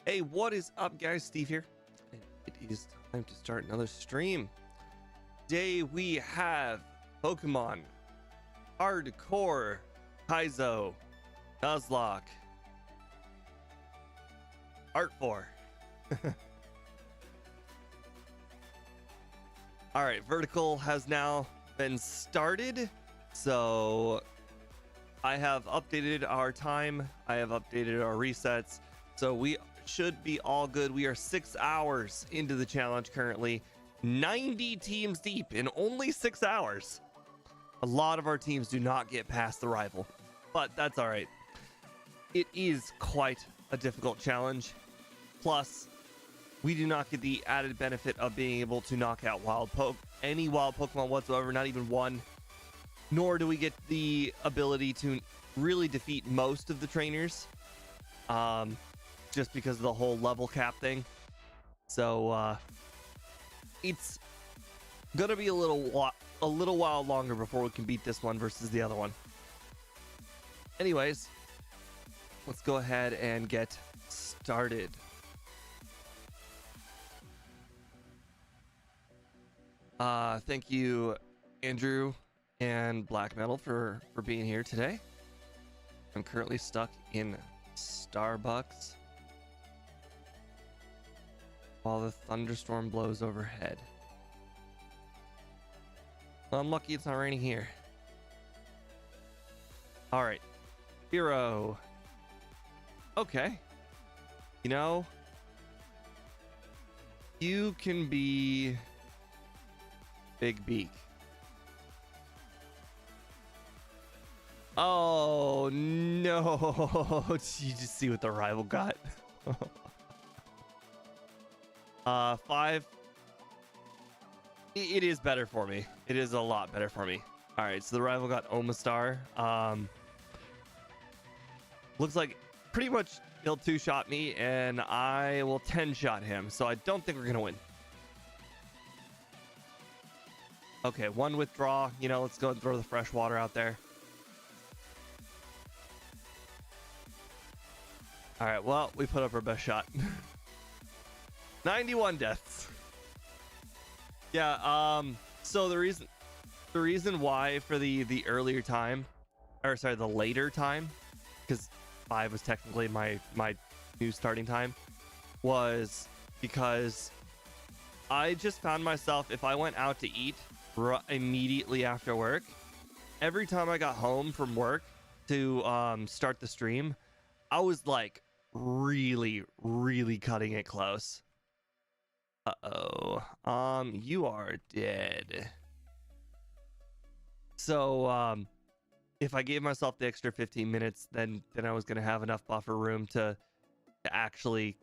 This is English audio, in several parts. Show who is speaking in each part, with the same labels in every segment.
Speaker 1: Hey, what is up, guys? Steve here, and it is time to start another stream. Today we have Pokemon Hardcore, Kaizo, Nuzlocke, Art 4. All right, vertical has now been started, so I have updated our time. I have updated our resets, so we should be all good. We are 6 hours into the challenge currently, 90 teams deep in only 6 hours. A lot of our teams do not get past the rival, but that's all right. It is quite a difficult challenge. Plus, we do not get the added benefit of being able to knock out any wild Pokemon whatsoever, not even one. Nor do we get the ability to really defeat most of the trainers, just because of the whole level cap thing. So it's gonna be a little while longer before we can beat this one versus the other one. Anyways, let's go ahead and get started. Thank you, Andrew and Black Metal, for being here today. I'm currently stuck in Starbucks while the thunderstorm blows overhead. Well, I'm lucky it's not raining here. All right, Hero. Okay, you know, you can be Big Beak. Oh no! Did you just see what the rival got? 5. It is better for me. It is a lot better for me. All right, so the rival got Omastar. Looks like pretty much he'll 2-shot me, and I will 10-shot him. So I don't think we're gonna win. Okay, 1 withdraw. You know, let's go and throw the fresh water out there. All right, well, we put up our best shot. 91 deaths. Yeah, so the reason why for the earlier time, or sorry, the later time, because 5 was technically my new starting time, was because I just found myself, if I went out to eat immediately after work, every time I got home from work to start the stream, I was like really cutting it close. You are dead. So if I gave myself the extra 15 minutes, then I was gonna have enough buffer room to actually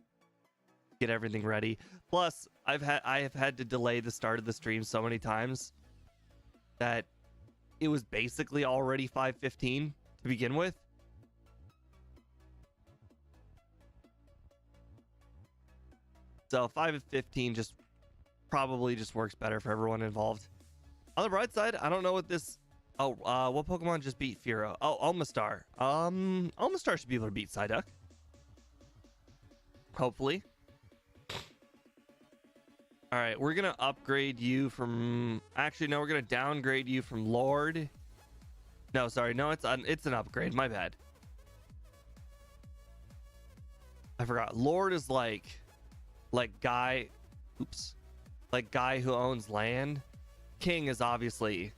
Speaker 1: get everything ready. Plus, I have had to delay the start of the stream so many times that it was basically already 5:15 to begin with. So 5:15 just probably just works better for everyone involved. On the bright side, I don't know what this. Oh, what Pokemon just beat Firo? Oh, Omastar. Omastar should be able to beat Psyduck. Hopefully. All right, we're gonna upgrade you from. Actually, no, we're gonna downgrade you from Lord. No, sorry, no, it's an upgrade. My bad. I forgot. Lord is like guy. Oops. Like guy who owns land. King is obviously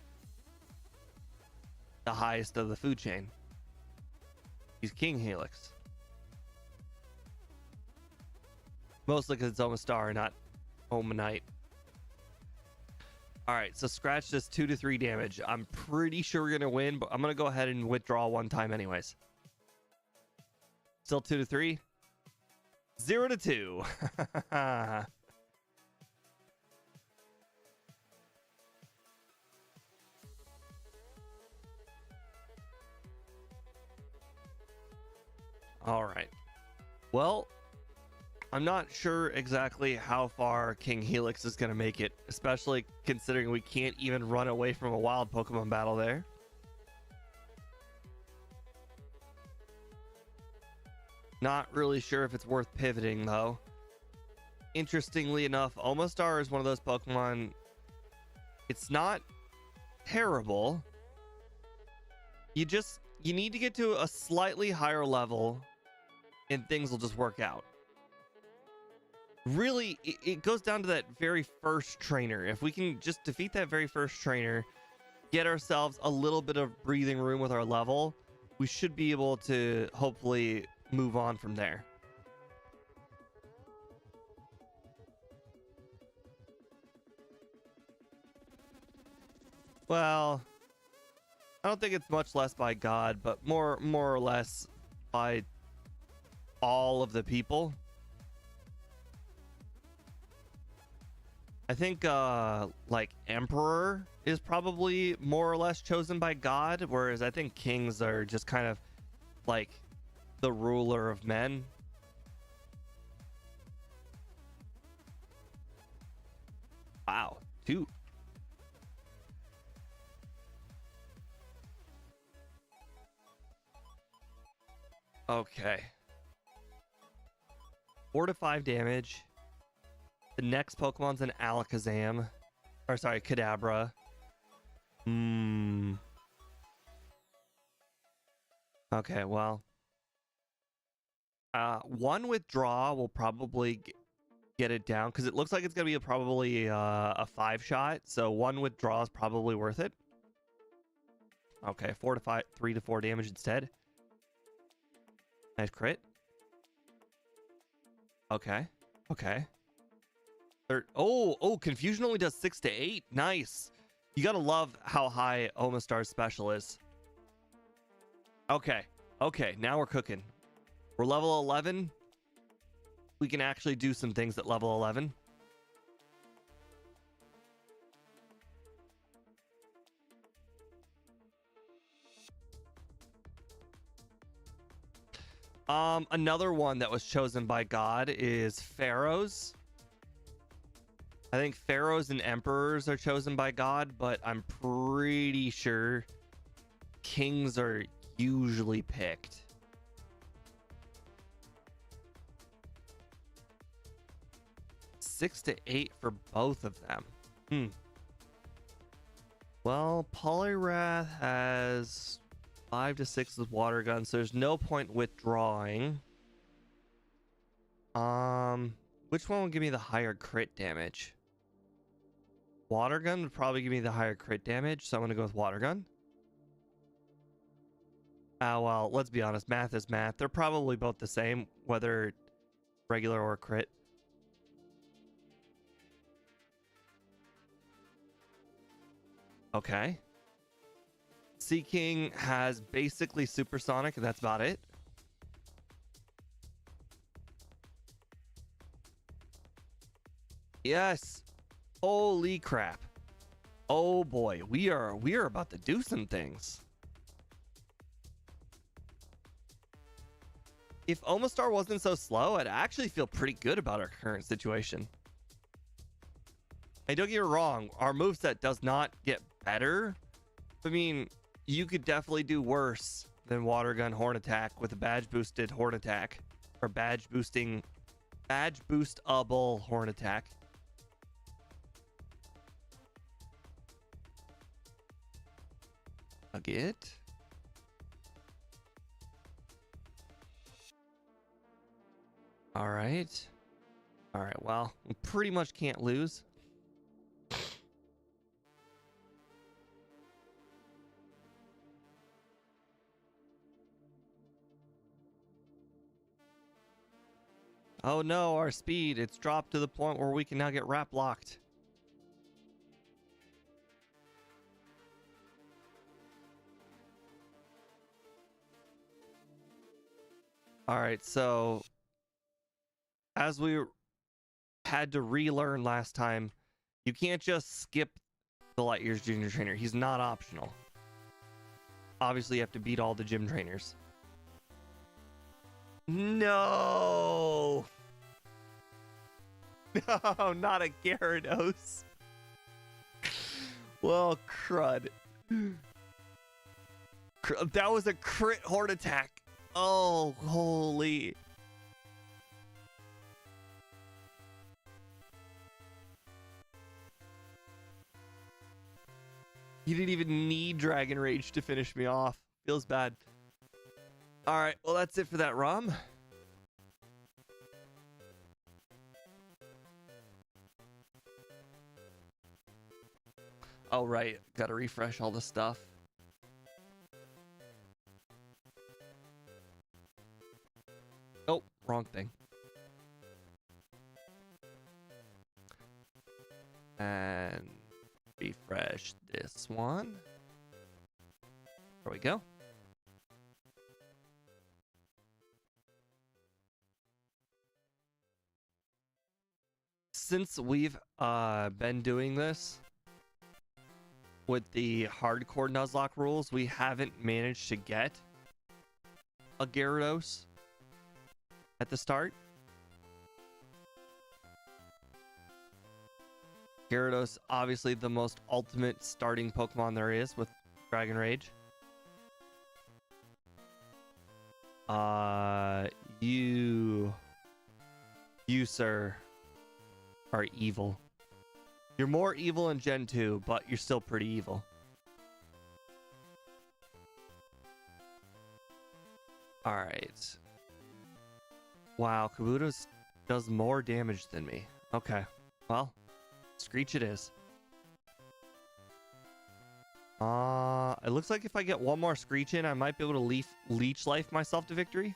Speaker 1: the highest of the food chain. He's King Helix. Mostly because it's Omastar, not Omanite. All right, so Scratch does 2 to 3 damage. I'm pretty sure we're gonna win, but I'm gonna go ahead and withdraw one time anyways. Still 2 to 3. 0 to 2. All right. Well, I'm not sure exactly how far King Helix is going to make it, especially considering we can't even run away from a wild Pokemon battle there. Not really sure if it's worth pivoting though. Interestingly enough, Omastar is one of those Pokemon. It's not terrible. You need to get to a slightly higher level and things will just work out. Really, it goes down to that very first trainer. If we can just defeat that very first trainer, get ourselves a little bit of breathing room with our level, we should be able to hopefully move on from there. Well, I don't think it's much less by God, but more or less by all of the people. I think like Emperor is probably more or less chosen by God, whereas I think kings are just kind of like the ruler of men. Wow, 2. Okay. 4 to 5 damage. The next Pokemon's an Alakazam. Or sorry, Kadabra. Okay, well. 1 withdraw will probably get it down, because it looks like it's going to be probably a 5 shot. So 1 withdraw is probably worth it. Okay, 4 to 5, 3 to 4 damage instead. Nice crit. Okay. Okay. Oh, Confusion only does 6 to 8. Nice. You gotta love how high Omastar's special is. Okay. Okay, now we're cooking. We're level 11. We can actually do some things at level 11. Another one that was chosen by God is Pharaohs. I think Pharaohs and Emperors are chosen by God, but I'm pretty sure kings are usually picked. Six to 8 for both of them. Well, Poliwrath has 5 to 6 with Water Gun, so there's no point withdrawing. Which one will give me the higher crit damage? Water Gun would probably give me the higher crit damage, so I'm going to go with Water Gun. Well, let's be honest. Math is math. They're probably both the same, whether regular or crit. Okay. Seaking has basically Supersonic, and that's about it. Yes. Holy crap. Oh boy, we are about to do some things. If Omastar wasn't so slow, I'd actually feel pretty good about our current situation. Hey, don't get me wrong, our moveset does not get better. I mean, you could definitely do worse than Water Gun Horn Attack with a badge boosted Horn Attack, or badge boostable Horn Attack. Nugget. All right. Well, we pretty much can't lose. Oh no, our speed, it's dropped to the point where we can now get wrap locked. All right, so as we had to relearn last time, you can't just skip the Light Years Junior Trainer. He's not optional. Obviously, you have to beat all the gym trainers. No! No, not a Gyarados. Well, crud. That was a crit Horn Attack. Oh, holy. He didn't even need Dragon Rage to finish me off. Feels bad. All right, well, that's it for that ROM. Oh, right. Gotta refresh all the stuff. Oh, wrong thing. And refresh this one. There we go. Since we've been doing this with the hardcore Nuzlocke rules, we haven't managed to get a Gyarados at the start. Gyarados, obviously the most ultimate starting Pokemon there is with Dragon Rage. You, sir, are evil. You're more evil in Gen 2, but you're still pretty evil. Alright. Wow, Kabuto's does more damage than me. Okay, well, Screech it is. It looks like if I get one more Screech in, I might be able to Leech Life myself to victory.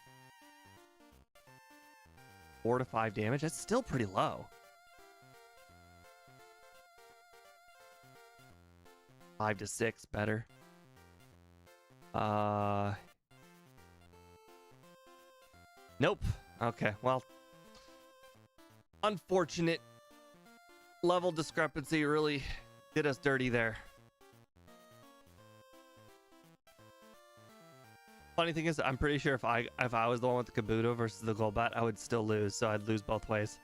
Speaker 1: 4 to 5 damage. That's still pretty low. 5 to 6, better. Nope. Okay, well, unfortunate. Level discrepancy really did us dirty there. Funny thing is, I'm pretty sure if I was the one with the Kabuto versus the Golbat, I would still lose, so I'd lose both ways.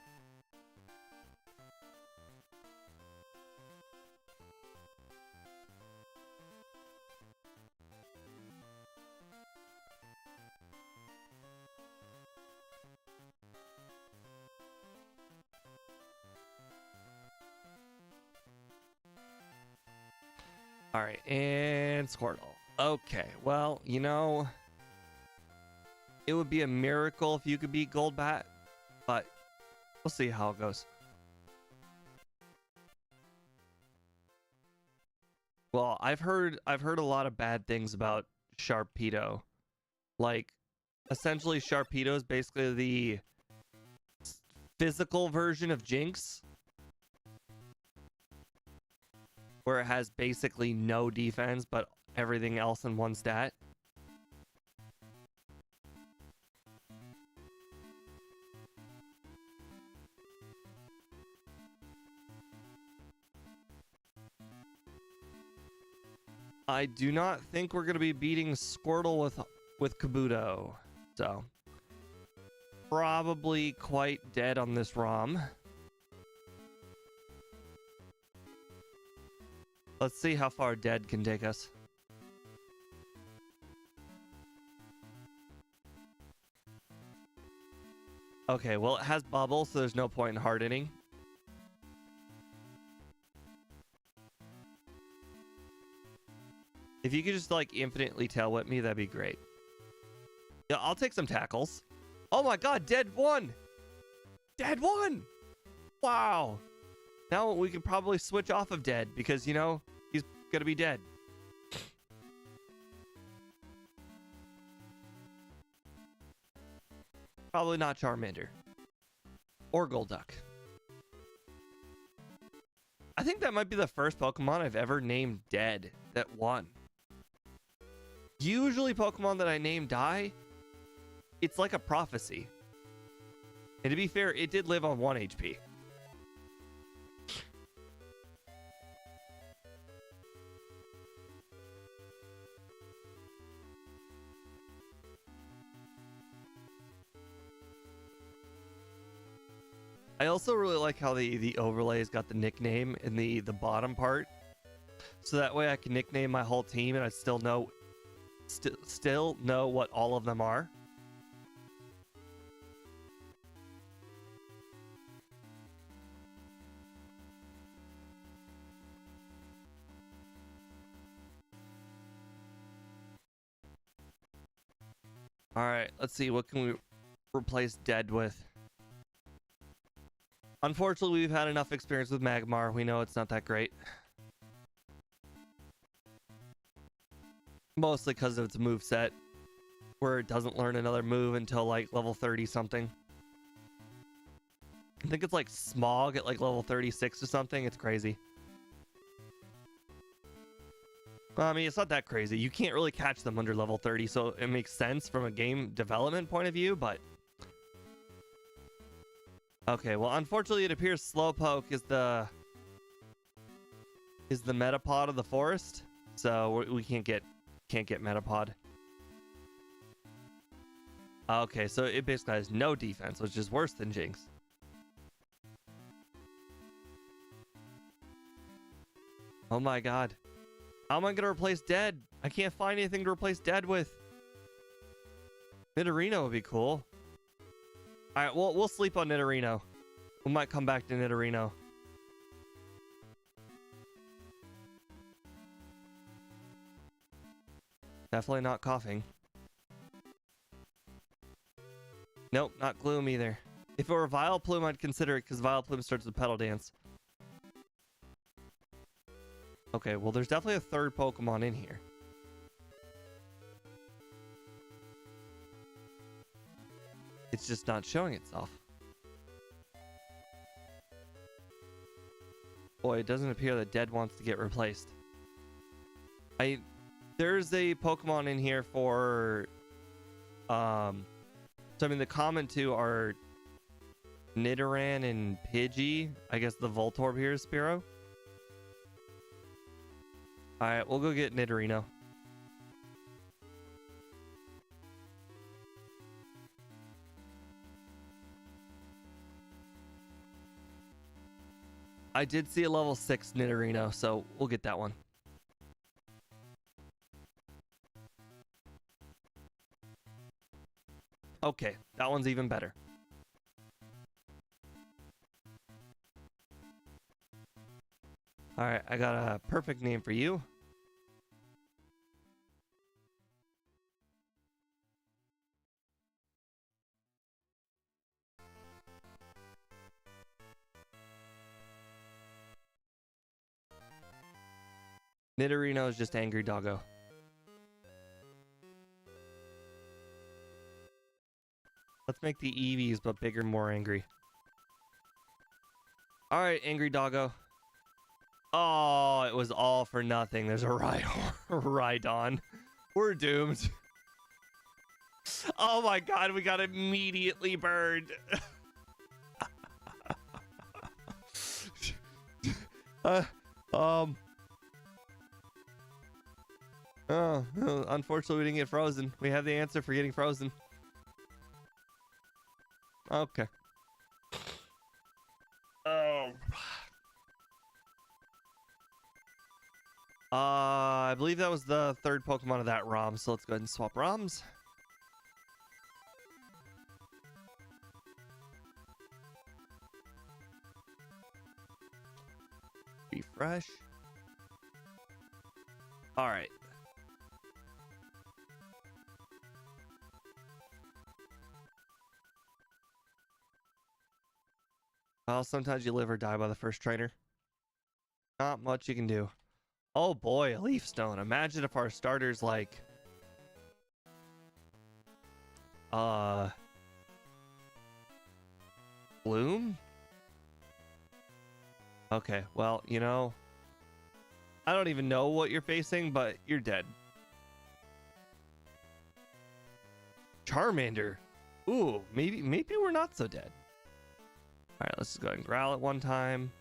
Speaker 1: All right, and Squirtle. Okay, well, you know, it would be a miracle if you could beat Golbat, but we'll see how it goes. Well, I've heard a lot of bad things about Sharpedo. Like, essentially, Sharpedo is basically the physical version of Jinx, where it has basically no defense, but everything else in one stat. I do not think we're going to be beating Squirtle with Kabuto. So, probably quite dead on this ROM. Let's see how far dead can take us. Okay, well, it has Bubble, so there's no point in hardening. If you could just, like, infinitely tail whip me, that'd be great. Yeah, I'll take some tackles. Oh my god, dead one! Dead one! Wow! Now we can probably switch off of dead, because, you know, he's gonna be dead. Probably not Charmander. Or Golduck. I think that might be the first Pokemon I've ever named dead that won. Usually Pokemon that I name die, it's like a prophecy. And to be fair, it did live on 1 HP. I also really like how the overlay's got the nickname in the bottom part. So that way I can nickname my whole team and I still know what all of them are. All right, let's see. What can we replace dead with? Unfortunately, we've had enough experience with Magmar. We know it's not that great. Mostly because of its moveset, where it doesn't learn another move until like level 30 something. I think it's like Smog at like level 36 or something. It's crazy. Well, I mean, it's not that crazy. You can't really catch them under level 30, so it makes sense from a game development point of view, but... Okay, well, unfortunately, it appears Slowpoke is the Metapod of the forest, so we can't get Metapod. Okay, so it basically has no defense, which is worse than Jinx. Oh my god. How am I going to replace Dead? I can't find anything to replace Dead with. Nidorino would be cool. Alright, we'll sleep on Nidorino. We might come back to Nidorino. Definitely not coughing. Nope, not Gloom either. If it were Vileplume, I'd consider it because Vileplume starts with Petal Dance. Okay, well, there's definitely a third Pokemon in here. It's just not showing itself. Boy, it doesn't appear that Dead wants to get replaced. There's a Pokemon in here for... So, I mean, the common two are Nidoran and Pidgey. I guess the Voltorb here is Spearow. Alright, we'll go get Nidorino. I did see a level 6 Nidorino, so we'll get that one. Okay, that one's even better. Alright, I got a perfect name for you. Nidorino is just Angry Doggo. Let's make the Eevees, but bigger, more angry. Alright, Angry Doggo. Oh, it was all for nothing. There's a Rhydon. We're doomed. Oh my god, we got immediately burned. Oh, unfortunately we didn't get frozen. We have the answer for getting frozen. Okay. Oh. I believe that was the third Pokemon of that ROM, so let's go ahead and swap ROMs. Refresh. All right. Well, sometimes you live or die by the first trainer. Not much you can do. Oh boy, a Leaf Stone. Imagine if our starters like... Bloom? Okay, well, you know... I don't even know what you're facing, but you're dead. Charmander. Ooh, maybe we're not so dead. Alright, let's just go ahead and growl it one time.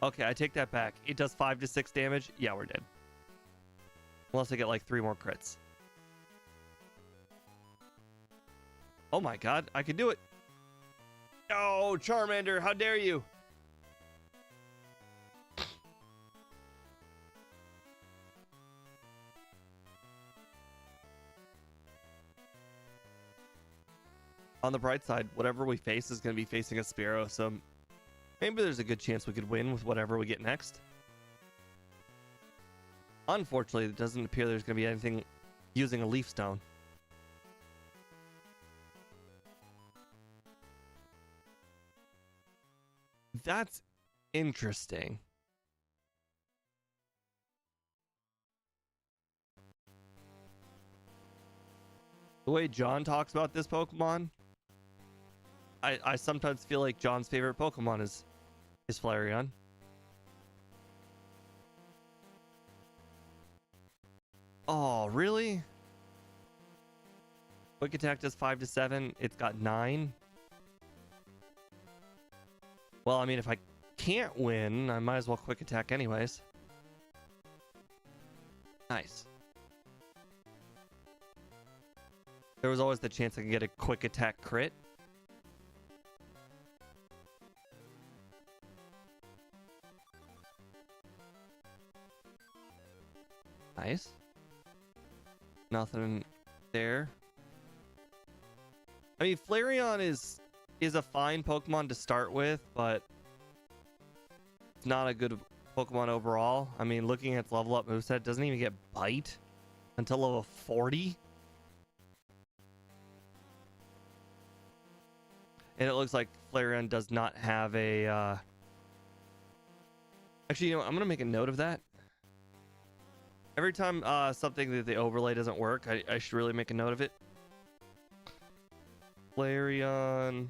Speaker 1: Okay, I take that back. It does 5 to 6 damage. Yeah, we're dead. Unless I get like 3 more crits. Oh my god, I can do it. Oh, Charmander, how dare you? On the bright side, whatever we face is going to be facing a Spearow, so maybe there's a good chance we could win with whatever we get next. Unfortunately, it doesn't appear there's going to be anything using a leaf stone. That's interesting. The way John talks about this Pokemon, I sometimes feel like John's favorite Pokemon is Flareon. Oh, really? Quick attack does 5 to 7. It's got 9. Well, I mean, if I can't win, I might as well quick attack anyways. Nice. There was always the chance I could get a quick attack crit. Nice. Nothing there. I mean, Flareon is a fine Pokemon to start with, but it's not a good Pokemon overall. I mean, looking at its level up moveset, it doesn't even get Bite until level 40. And it looks like Flareon does not have a... Actually, you know what? I'm going to make a note of that. Every time something that the overlay doesn't work, I should really make a note of it. Flareon...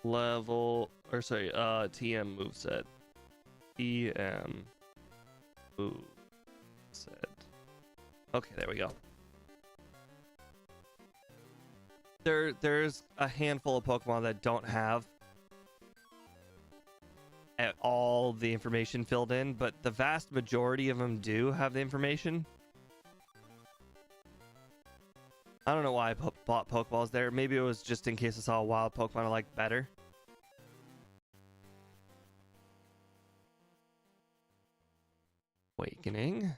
Speaker 1: level... Or sorry, TM moveset. TM moveset. Okay, there we go. There's a handful of Pokemon that don't have all the information filled in, but the vast majority of them do have the information. I don't know why I bought Pokeballs there. Maybe it was just in case I saw a wild Pokemon I liked better. Awakening.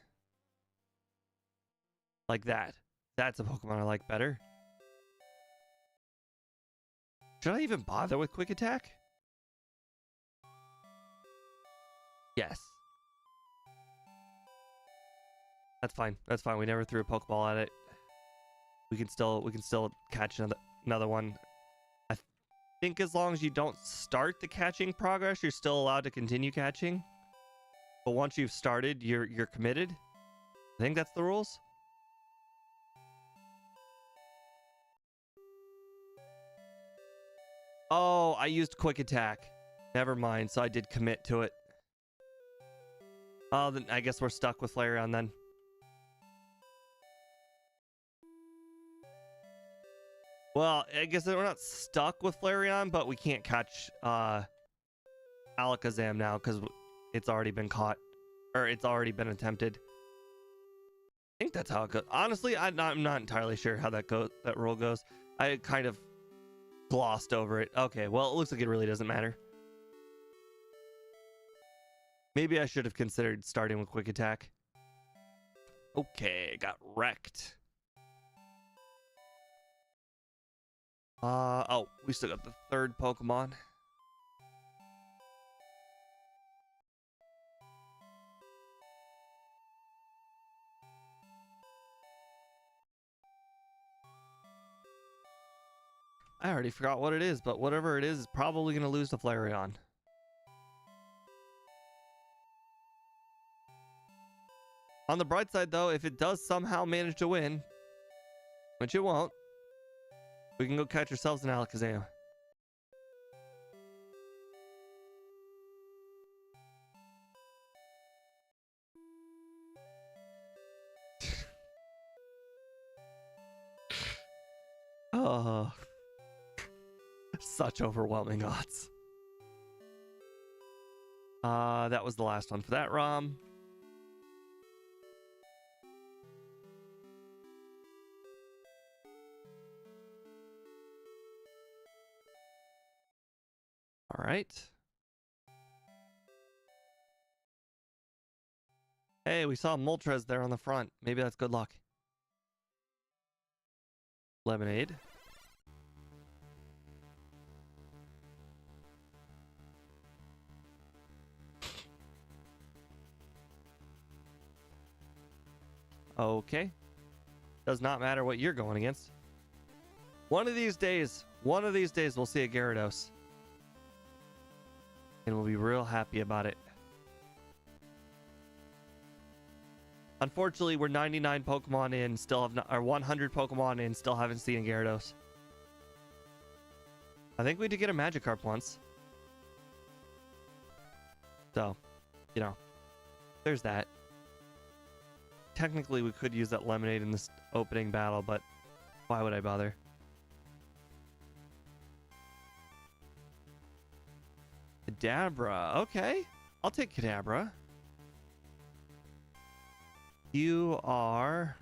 Speaker 1: Like that. That's a Pokemon I like better. Should I even bother with Quick Attack? Yes. That's fine. That's fine. We never threw a Pokeball at it. We can still catch another one. I think as long as you don't start the catching progress, you're still allowed to continue catching. But once you've started, you're committed. I think that's the rules. Oh, I used Quick Attack. Never mind. So I did commit to it. Oh, then I guess we're stuck with Flareon then. Well, I guess we're not stuck with Flareon, but we can't catch Alakazam now because it's already been caught, or it's already been attempted. I think that's how it goes. Honestly, I'm not entirely sure how that rule goes. I kind of glossed over it. Okay, well, it looks like it really doesn't matter. Maybe I should have considered starting with Quick Attack. Okay, got wrecked. Oh, we still got the third Pokemon. I already forgot what it is, but whatever it is probably going to lose to Flareon. On the bright side, though, if it does somehow manage to win, which it won't, we can go catch ourselves an Alakazam. Oh, such overwhelming odds. That was the last one for that ROM. All right. Hey, we saw Moltres there on the front. Maybe that's good luck. Lemonade. Okay. Does not matter what you're going against. One of these days we'll see a Gyarados. And we'll be real happy about it. Unfortunately, we're 99 Pokemon in, still have not, or 100 Pokemon in, still haven't seen a Gyarados. I think we did get a Magikarp once. So, you know, there's that. Technically, we could use that Lemonade in this opening battle, but why would I bother? Kadabra. Okay. I'll take Kadabra. You are...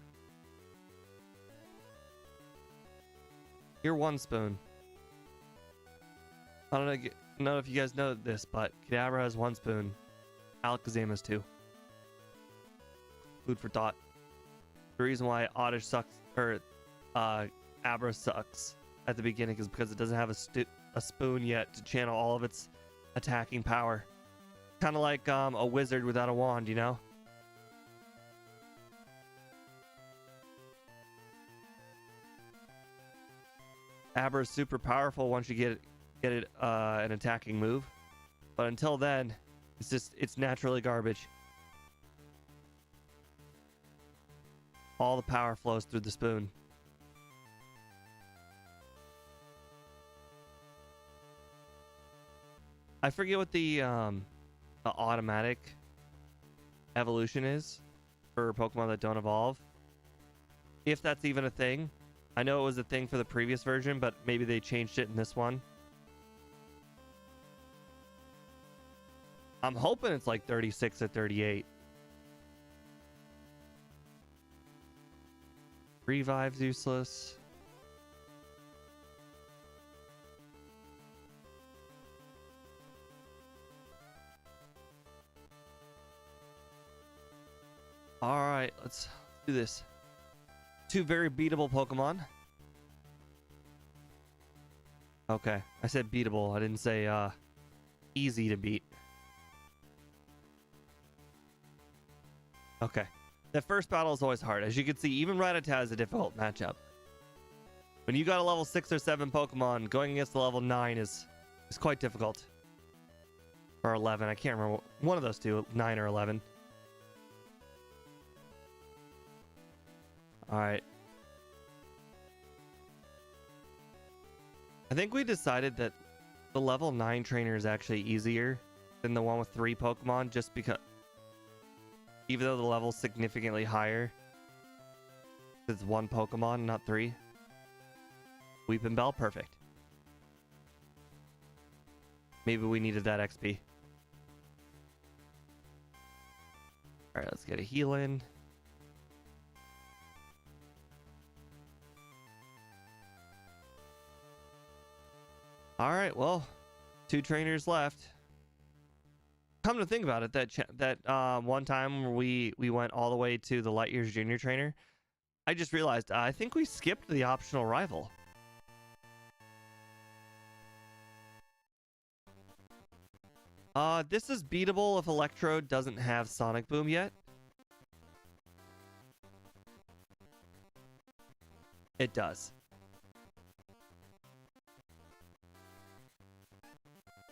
Speaker 1: You're one spoon. I don't know if you guys know this, but Kadabra has one spoon. Alakazam has two. Food for thought. The reason why Oddish sucks, or Abra sucks at the beginning is because it doesn't have a spoon yet to channel all of its attacking power. Kind of like a wizard without a wand, you know? Abra is super powerful once you get it an attacking move, but until then, it's naturally garbage. All the power flows through the spoon. I forget what the automatic evolution is for Pokemon that don't evolve. If that's even a thing. I know it was a thing for the previous version, but maybe they changed it in this one. I'm hoping it's like 36 or 38. Revive's useless. Alright, let's do this. Two very beatable Pokemon. Okay, I said beatable. I didn't say easy to beat. Okay. That first battle is always hard. As you can see, even Rattata is a difficult matchup. When you got a level 6 or 7 Pokemon, going against the level 9 is quite difficult. Or 11, I can't remember. One of those two, 9 or 11. Alright. I think we decided that the level 9 trainer is actually easier than the one with 3 Pokemon, just because... Even though the level's significantly higher, it's 1 Pokemon, not 3. Weepin' Bell, perfect. Maybe we needed that XP. Alright, let's get a heal in. Alright, well, 2 trainers left. Come to think about it, that one time we went all the way to the Light Years Junior Trainer, I just realized I think we skipped the optional rival. This is beatable if Electrode doesn't have Sonic Boom yet. It does.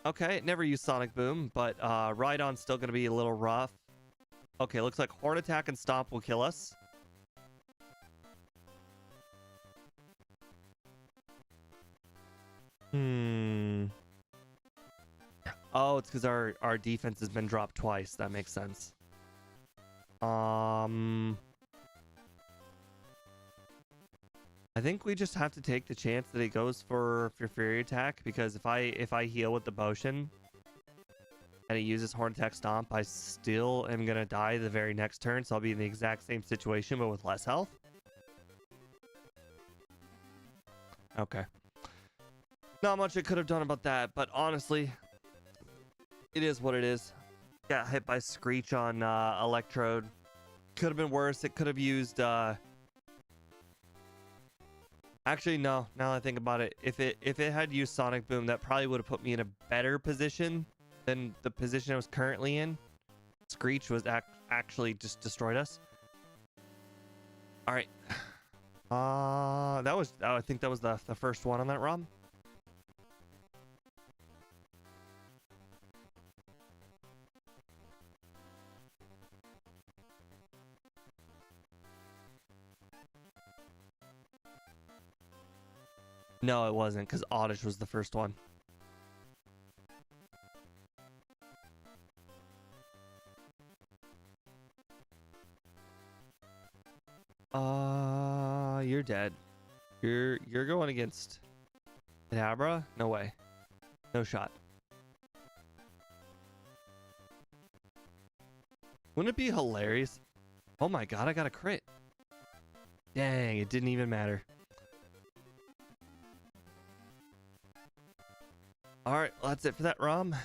Speaker 1: Okay, it never used Sonic Boom, but Rhydon's still going to be a little rough. Okay, looks like Horn Attack and Stomp will kill us. Oh, it's because our defense has been dropped twice. That makes sense. I think we just have to take the chance that he goes for Fury Attack, because if I heal with the Potion and he uses Horn Attack Stomp, I still am gonna die the very next turn, so I'll be in the exact same situation but with less health. Okay. Not much I could have done about that, but honestly, it is what it is. Got hit by Screech on Electrode. Could have been worse. It could have used actually, no. Now that I think about it, if it had used Sonic Boom, that probably would have put me in a better position than the position I was currently in. Screech was actually just destroyed us. All right. I think that was the first one on that ROM. No, it wasn't, because Oddish was the first one. You're dead. You're going against Kadabra? No way. No shot. Wouldn't it be hilarious? Oh my god, I got a crit. Dang, it didn't even matter. Alright, well, that's it for that ROM.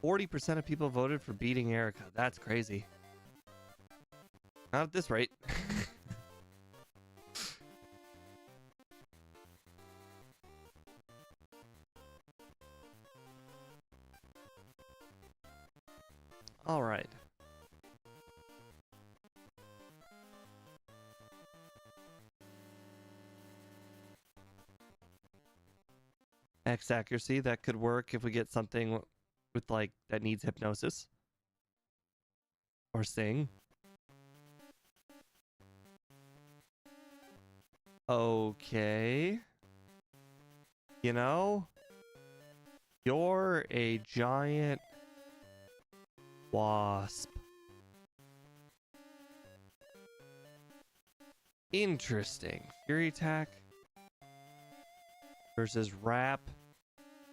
Speaker 1: %40 of people voted for beating Erica. That's crazy. Not at this rate. All right. X accuracy, that could work if we get something with like that needs hypnosis or sing. Okay. You know, you're a giant wasp. Interesting. Fury attack versus wrap.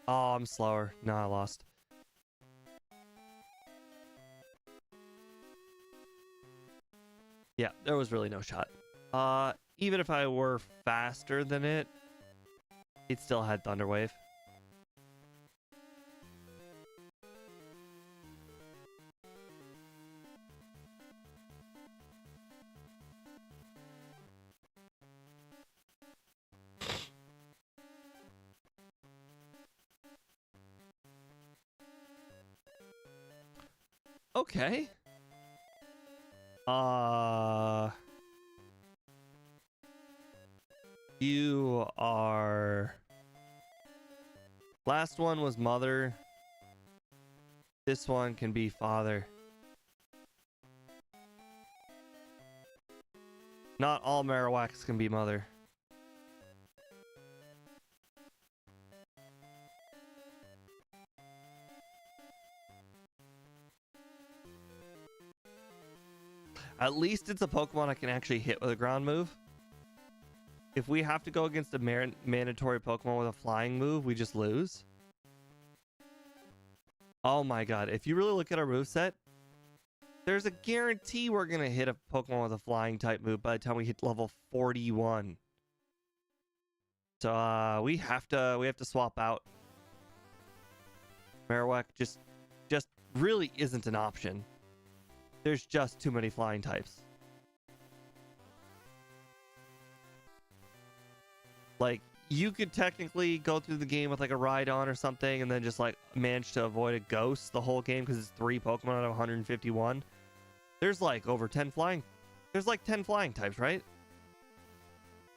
Speaker 1: Oh, I'm slower. No, I lost. Yeah, there was really no shot. Even if I were faster than it, it still had Thunder Wave. Okay. You are... Last one was mother. This one can be father. Not all Marowaks can be mother. At least it's a Pokemon I can actually hit with a ground move. If we have to go against a mandatory Pokemon with a flying move, we just lose. Oh my god, if you really look at our moveset, there's a guarantee we're going to hit a Pokemon with a flying type move by the time we hit level 41. So we have to swap out. Marowak just really isn't an option. There's just too many flying types. Like, you could technically go through the game with like a Rhydon or something and then just like manage to avoid a ghost the whole game because it's 3 Pokemon out of 151. There's like over 10 flying. There's like 10 flying types, right?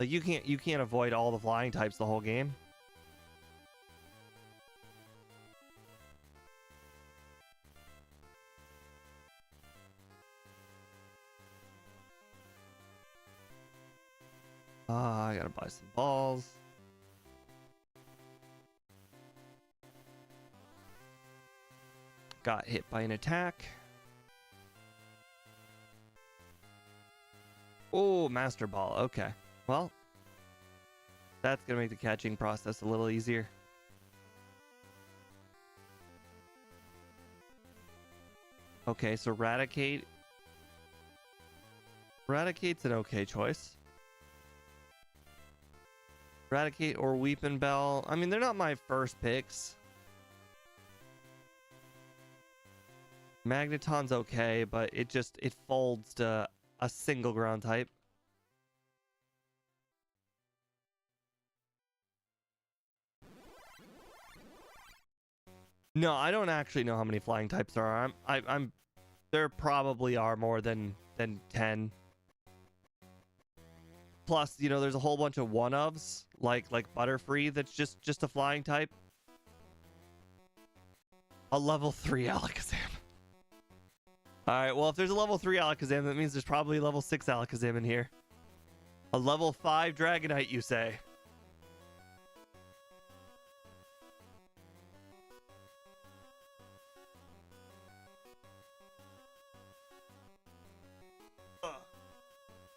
Speaker 1: Like you can't avoid all the flying types the whole game. I gotta buy some balls. Got hit by an attack. Oh, Master Ball. Okay. Well, that's gonna make the catching process a little easier. Okay, so Raticate. Raticate's an okay choice. Raticate or Weepin' Bell. I mean, they're not my first picks. Magneton's okay, but it folds to a single ground type. No, I don't actually know how many flying types there are. I'm there probably are more than 10. Plus, you know, there's a whole bunch of one-ofs like Butterfree that's just a flying type. A level 3 Alakazam. All right, well, if there's a level 3 Alakazam, that means there's probably a level 6 Alakazam in here. A level 5 Dragonite, you say?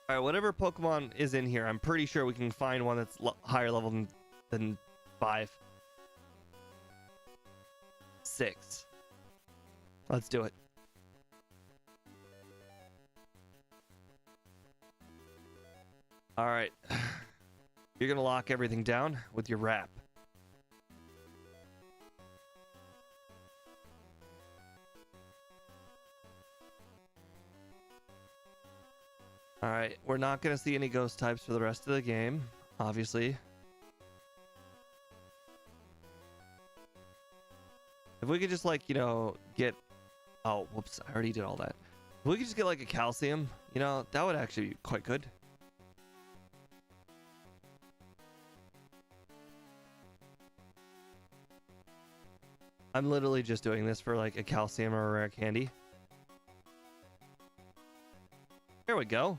Speaker 1: All right, whatever Pokemon is in here, I'm pretty sure we can find one that's higher level than 5. 6. Let's do it. All right. You're going to lock everything down with your wrap. All right, we're not going to see any ghost types for the rest of the game, obviously. If we could just, like, you know, get... Oh, whoops, I already did all that. If we could just get, like, a calcium, you know, that would actually be quite good. I'm literally just doing this for, like, a calcium or a rare candy. There we go.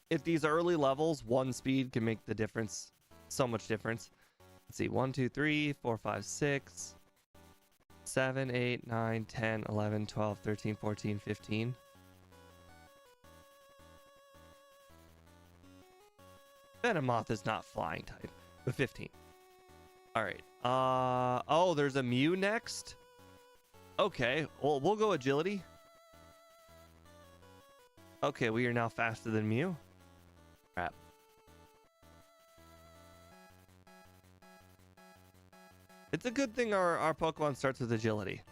Speaker 1: If these early levels, 1 speed can make the difference. So much difference. Let's see. 1, 2, 3, 4, 5, 6, 7, 8, 9, 10, 11, 12, 13, 14, 15. Venomoth is not flying type, but 15. All right. Oh, there's a Mew next. Okay. Well, we'll go agility. Okay, we are now faster than Mew. Crap. It's a good thing our Pokemon starts with agility.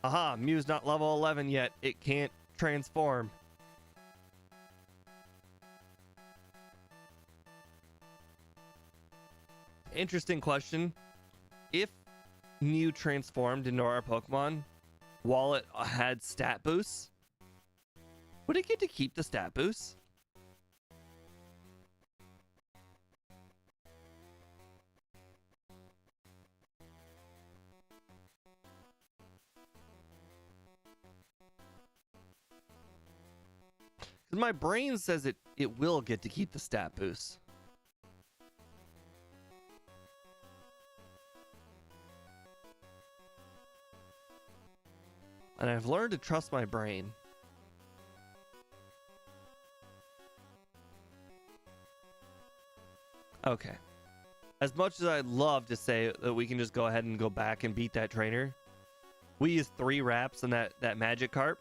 Speaker 1: Aha, Mew's not level 11 yet. It can't transform. Interesting question. If Mew transformed into our Pokemon while it had stat boosts, would it get to keep the stat boosts? Because my brain says it will get to keep the stat boosts. And I've learned to trust my brain. Okay. As much as I'd love to say that we can just go ahead and go back and beat that trainer, we used 3 wraps on that Magikarp.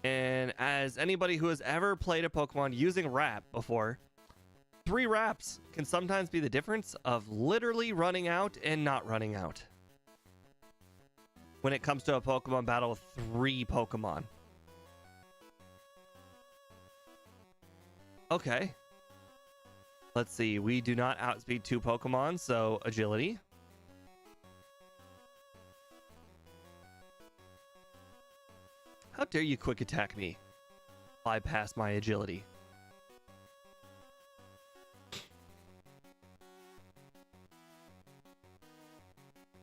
Speaker 1: And as anybody who has ever played a Pokemon using wrap before, 3 wraps can sometimes be the difference of literally running out and not running out when it comes to a Pokemon battle with 3 Pokemon. Okay. Let's see. We do not outspeed 2 Pokemon, so agility. How dare you quick attack me? Bypass my agility.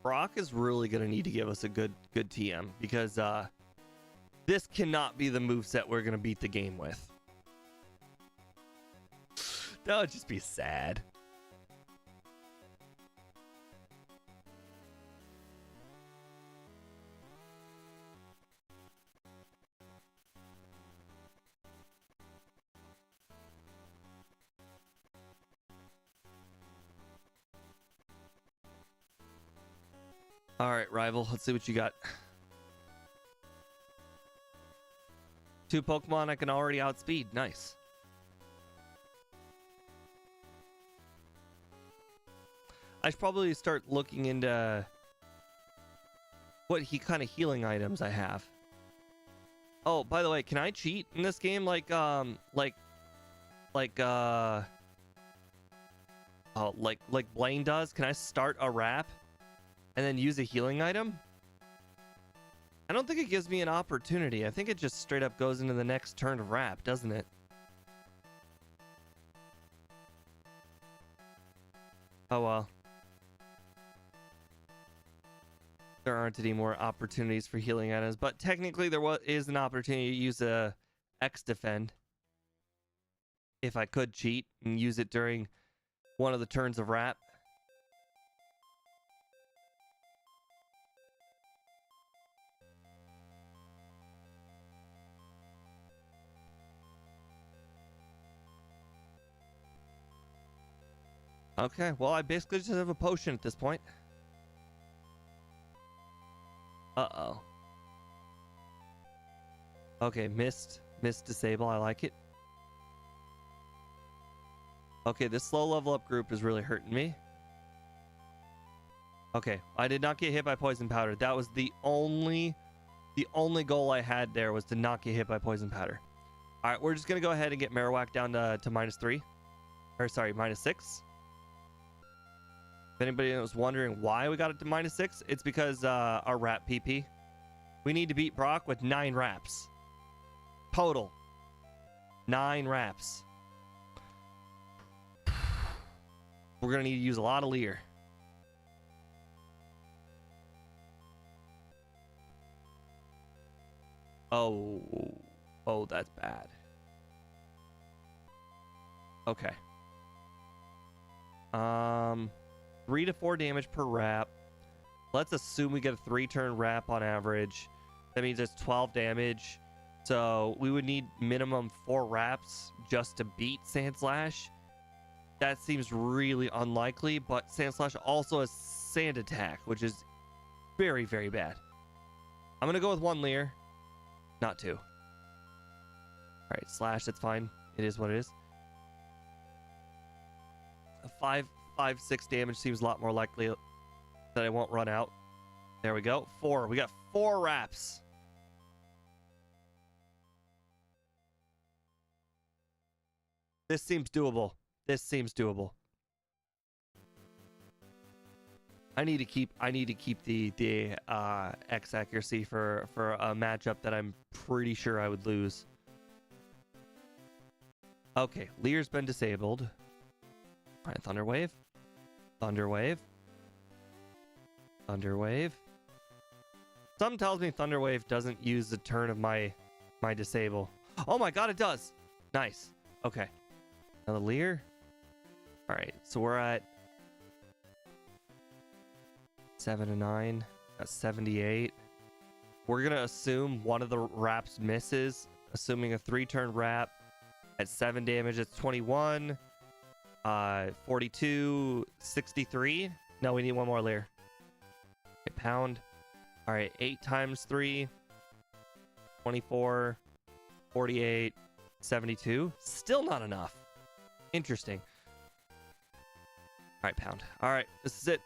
Speaker 1: Brock is really going to need to give us a good TM because this cannot be the moveset we're going to beat the game with. That would just be sad. All right, rival, let's see what you got. 2 Pokemon I can already outspeed. Nice. I should probably start looking into what kind of healing items I have. Oh, by the way, can I cheat in this game like Blaine does? Can I start a wrap and then use a healing item? I don't think it gives me an opportunity. I think it just straight up goes into the next turn of wrap, doesn't it? Oh well. There aren't any more opportunities for healing items, but technically there is an opportunity to use a X defend if I could cheat and use it during one of the turns of wrap. Okay, well, I basically just have a potion at this point. Uh-oh. Okay, missed disable. I like it. Okay, this slow level up group is really hurting me. Okay, I did not get hit by poison powder. That was the only goal I had there, was to not get hit by poison powder. All right, we're just gonna go ahead and get Marowak down to -3, or sorry, -6. If anybody was wondering why we got it to -6, it's because our wrap PP. We need to beat Brock with 9 wraps total. 9 wraps. We're gonna need to use a lot of Leer. Oh, that's bad. Okay. 3 to 4 damage per wrap. Let's assume we get a 3-turn wrap on average. That means it's 12 damage. So we would need minimum 4 wraps just to beat Sandslash. That seems really unlikely, but Sandslash also has Sand Attack, which is very, very bad. I'm going to go with 1 Leer, not 2. All right, Slash, that's fine. It is what it is. A 5-6 damage seems a lot more likely that I won't run out. There we go. 4. We got 4 wraps. This seems doable. This seems doable. I need to keep the X accuracy for a matchup that I'm pretty sure I would lose. Okay, Leer's been disabled. All right, Thunder Wave. Thunder Wave. Thunder Wave. Something tells me Thunder Wave doesn't use the turn of my disable. Oh my god, it does. Nice. Okay. Now the Leer. All right, so we're at 7 to 9. That's 78. We're gonna assume one of the wraps misses. Assuming a 3-turn wrap at 7 damage, it's 21. 42, 63. No, we need 1 more Leer. Okay, pound. All right, 8 times 3. 24, 48, 72. Still not enough. Interesting. All right, pound. All right, this is it.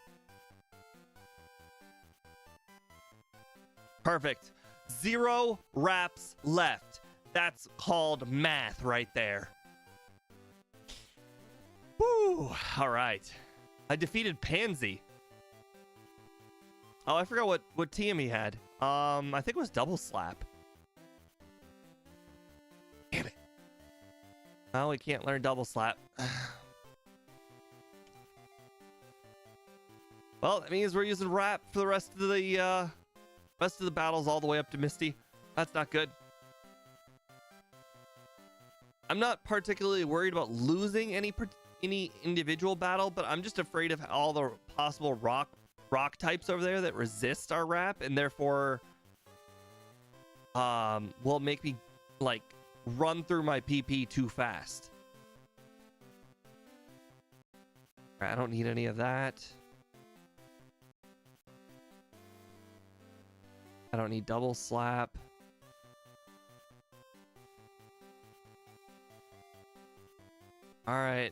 Speaker 1: Perfect. 0 wraps left. That's called math right there. Woo! All right. I defeated Pansy. Oh, I forgot what TM he had. I think it was Double Slap. Damn it. Oh, we can't learn Double Slap. Well, that means we're using Wrap for the rest of the battles all the way up to Misty. That's not good. I'm not particularly worried about losing any individual battle, but I'm just afraid of all the possible rock types over there that resist our Wrap, and therefore will make me like run through my PP too fast. I don't need any of that. I don't need Double Slap. All right.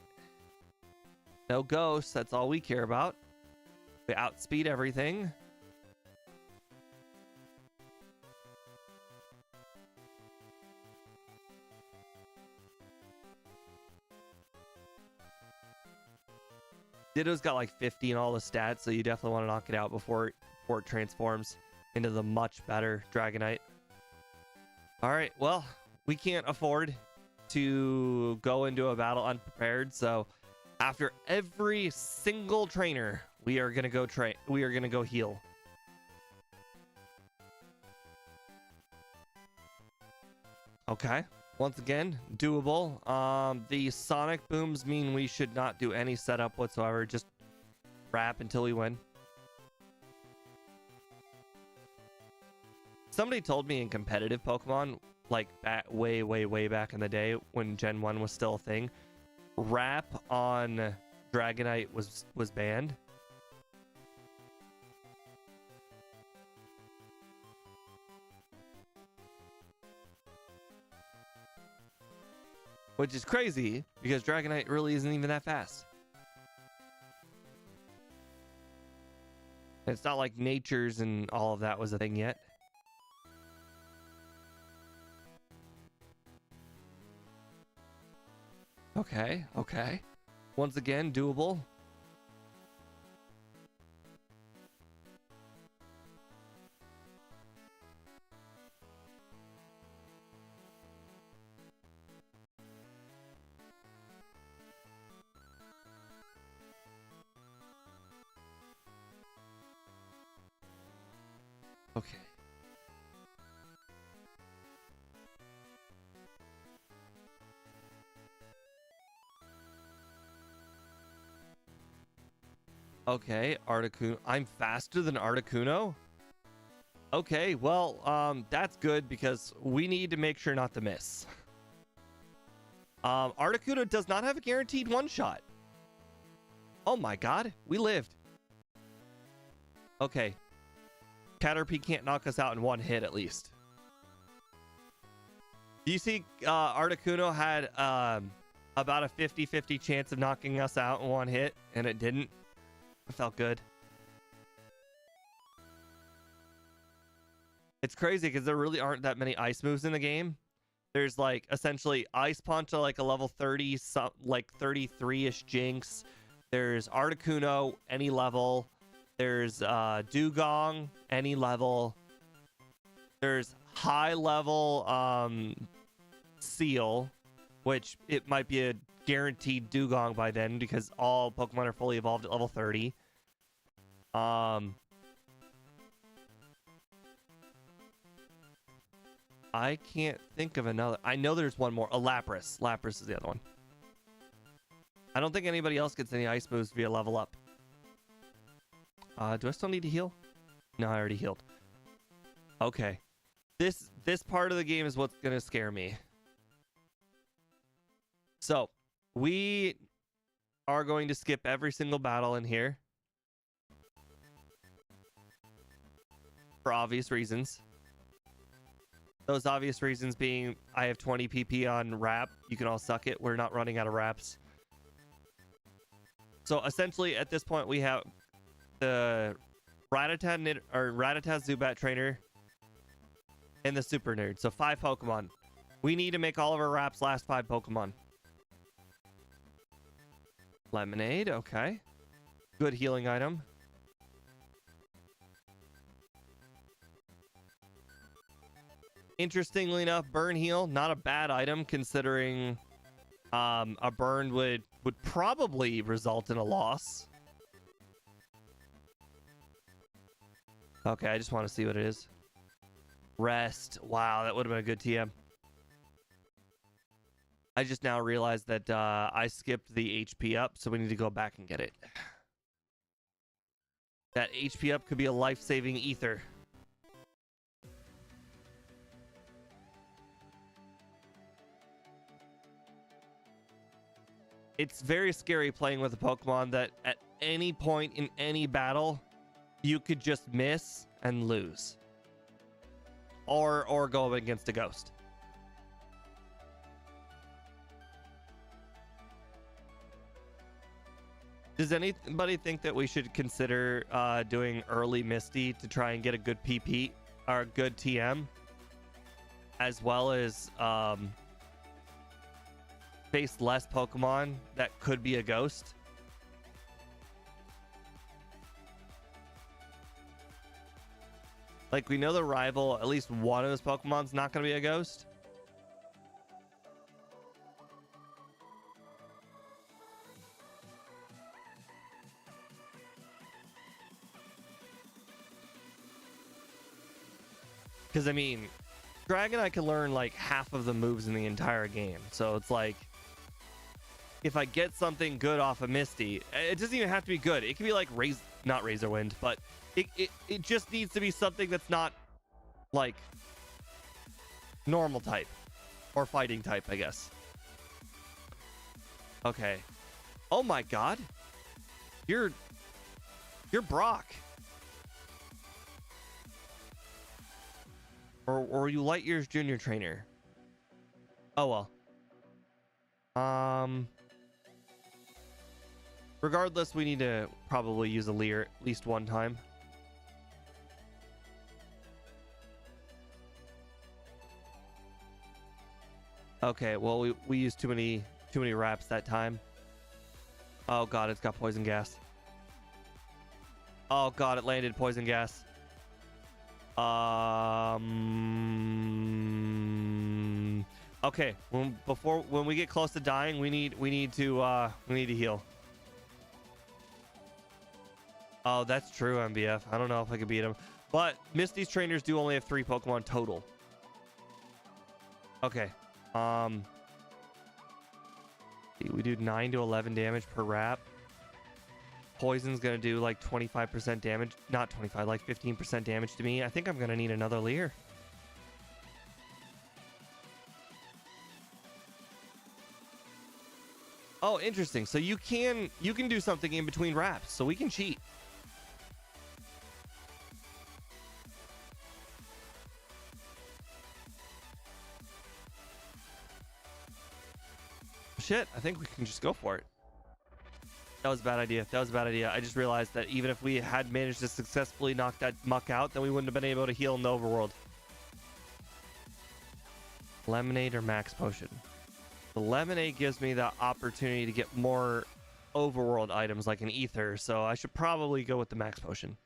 Speaker 1: No ghosts. That's all we care about. We outspeed everything. Ditto's got like 50 in all the stats, so you definitely want to knock it out before it transforms into the much better Dragonite. All right, well, we can't afford to go into a battle unprepared, so after every single trainer, we are gonna go heal. Okay, once again, doable. The sonic booms mean we should not do any setup whatsoever, just wrap until we win. Somebody told me in competitive Pokemon, like way back in the day when Gen 1 was still a thing, wrap on Dragonite was banned. Which is crazy because Dragonite really isn't even that fast. And it's not like Nature's and all of that was a thing yet. Okay, okay. Once again, doable. Okay. Okay, Articuno. I'm faster than Articuno? Okay, well, that's good because we need to make sure not to miss. Articuno does not have a guaranteed one-shot. Oh my god, we lived. Okay. Caterpie can't knock us out in one hit at least. Do you see Articuno had about a 50-50 chance of knocking us out in one hit, and it didn't? It felt good. It's crazy because there really aren't that many ice moves in the game. There's like essentially Ice Punch to like a level 30, like 33-ish Jinx. There's Articuno, any level. There's Dugong, any level. There's high level Seal, which it might be a guaranteed Dugong by then because all Pokemon are fully evolved at level 30. I can't think of another. I know there's one more. A Lapras. Lapras is the other one. I don't think anybody else gets any ice moves via level up. Do I still need to heal? No, I already healed. Okay. This part of the game is what's gonna scare me. So, we are going to skip every single battle in here. For obvious reasons. Those obvious reasons being I have 20 PP on wrap. You can all suck it. We're not running out of wraps. So essentially at this point we have the Rattata Zubat trainer and the Super Nerd. So 5 Pokemon. We need to make all of our wraps last 5 Pokemon. Lemonade, okay. Good healing item. Interestingly enough, burn heal, not a bad item considering a burn would probably result in a loss. Okay, I just want to see what it is. Rest. Wow, that would have been a good TM. I just now realized that I skipped the HP up, so we need to go back and get it. That HP up could be a life-saving ether. It's very scary playing with a Pokemon that at any point in any battle, you could just miss and lose. Or go up against a ghost. Does anybody think that we should consider doing early Misty to try and get a good PP or a good TM? As well as face less Pokemon that could be a ghost? Like, we know the rival, at least one of his Pokemon's not going to be a ghost. Because, I mean, Dragonite can learn, like, half of the moves in the entire game. So it's like, if I get something good off of Misty, it doesn't even have to be good. It can be, like, not Razor Wind, but it just needs to be something that's not, like, normal type. Or fighting type, I guess. Okay. Oh, my God. You're Brock. Or you Light Years Junior Trainer. Oh well. Regardless, we need to probably use a Leer at least one time. Okay, well we used too many wraps that time. Oh god, it's got poison gas. Oh god, it landed poison gas. Okay, when we get close to dying, we need to heal. Oh, that's true, MBF. I don't know if I can beat him, but Misty's trainers do only have 3 Pokemon total. Okay. We do 9 to 11 damage per wrap. Poison's gonna do like 25% damage, not 25, like 15% damage to me. I think I'm gonna need another Leer. Oh, interesting. So you can do something in between wraps, so we can cheat. Shit, I think we can just go for it. That was a bad idea. That was a bad idea. I just realized that even if we had managed to successfully knock that muck out, then we wouldn't have been able to heal in the overworld. Lemonade or Max Potion? The Lemonade gives me the opportunity to get more overworld items like an Ether, so I should probably go with the Max Potion.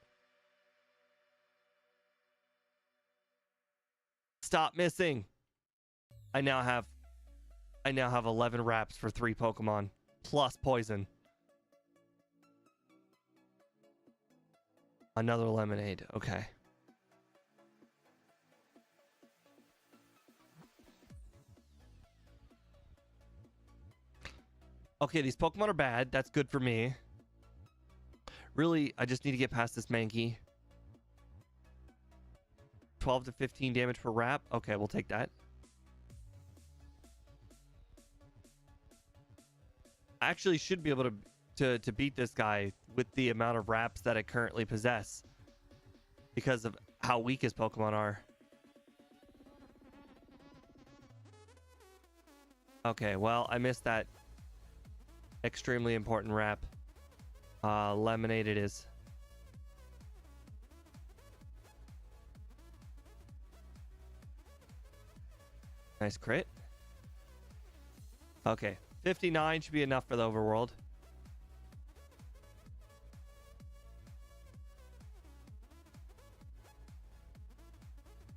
Speaker 1: Stop missing. I now have 11 wraps for 3 Pokemon plus poison. Another Lemonade. Okay. Okay, these Pokemon are bad. That's good for me. Really, I just need to get past this Mankey. 12 to 15 damage per wrap. Okay, we'll take that. I actually should be able to beat this guy with the amount of wraps that I currently possess because of how weak his Pokemon are. Okay, well, I missed that extremely important wrap. Lemonade it is. Nice crit. Okay, 59 should be enough for the overworld.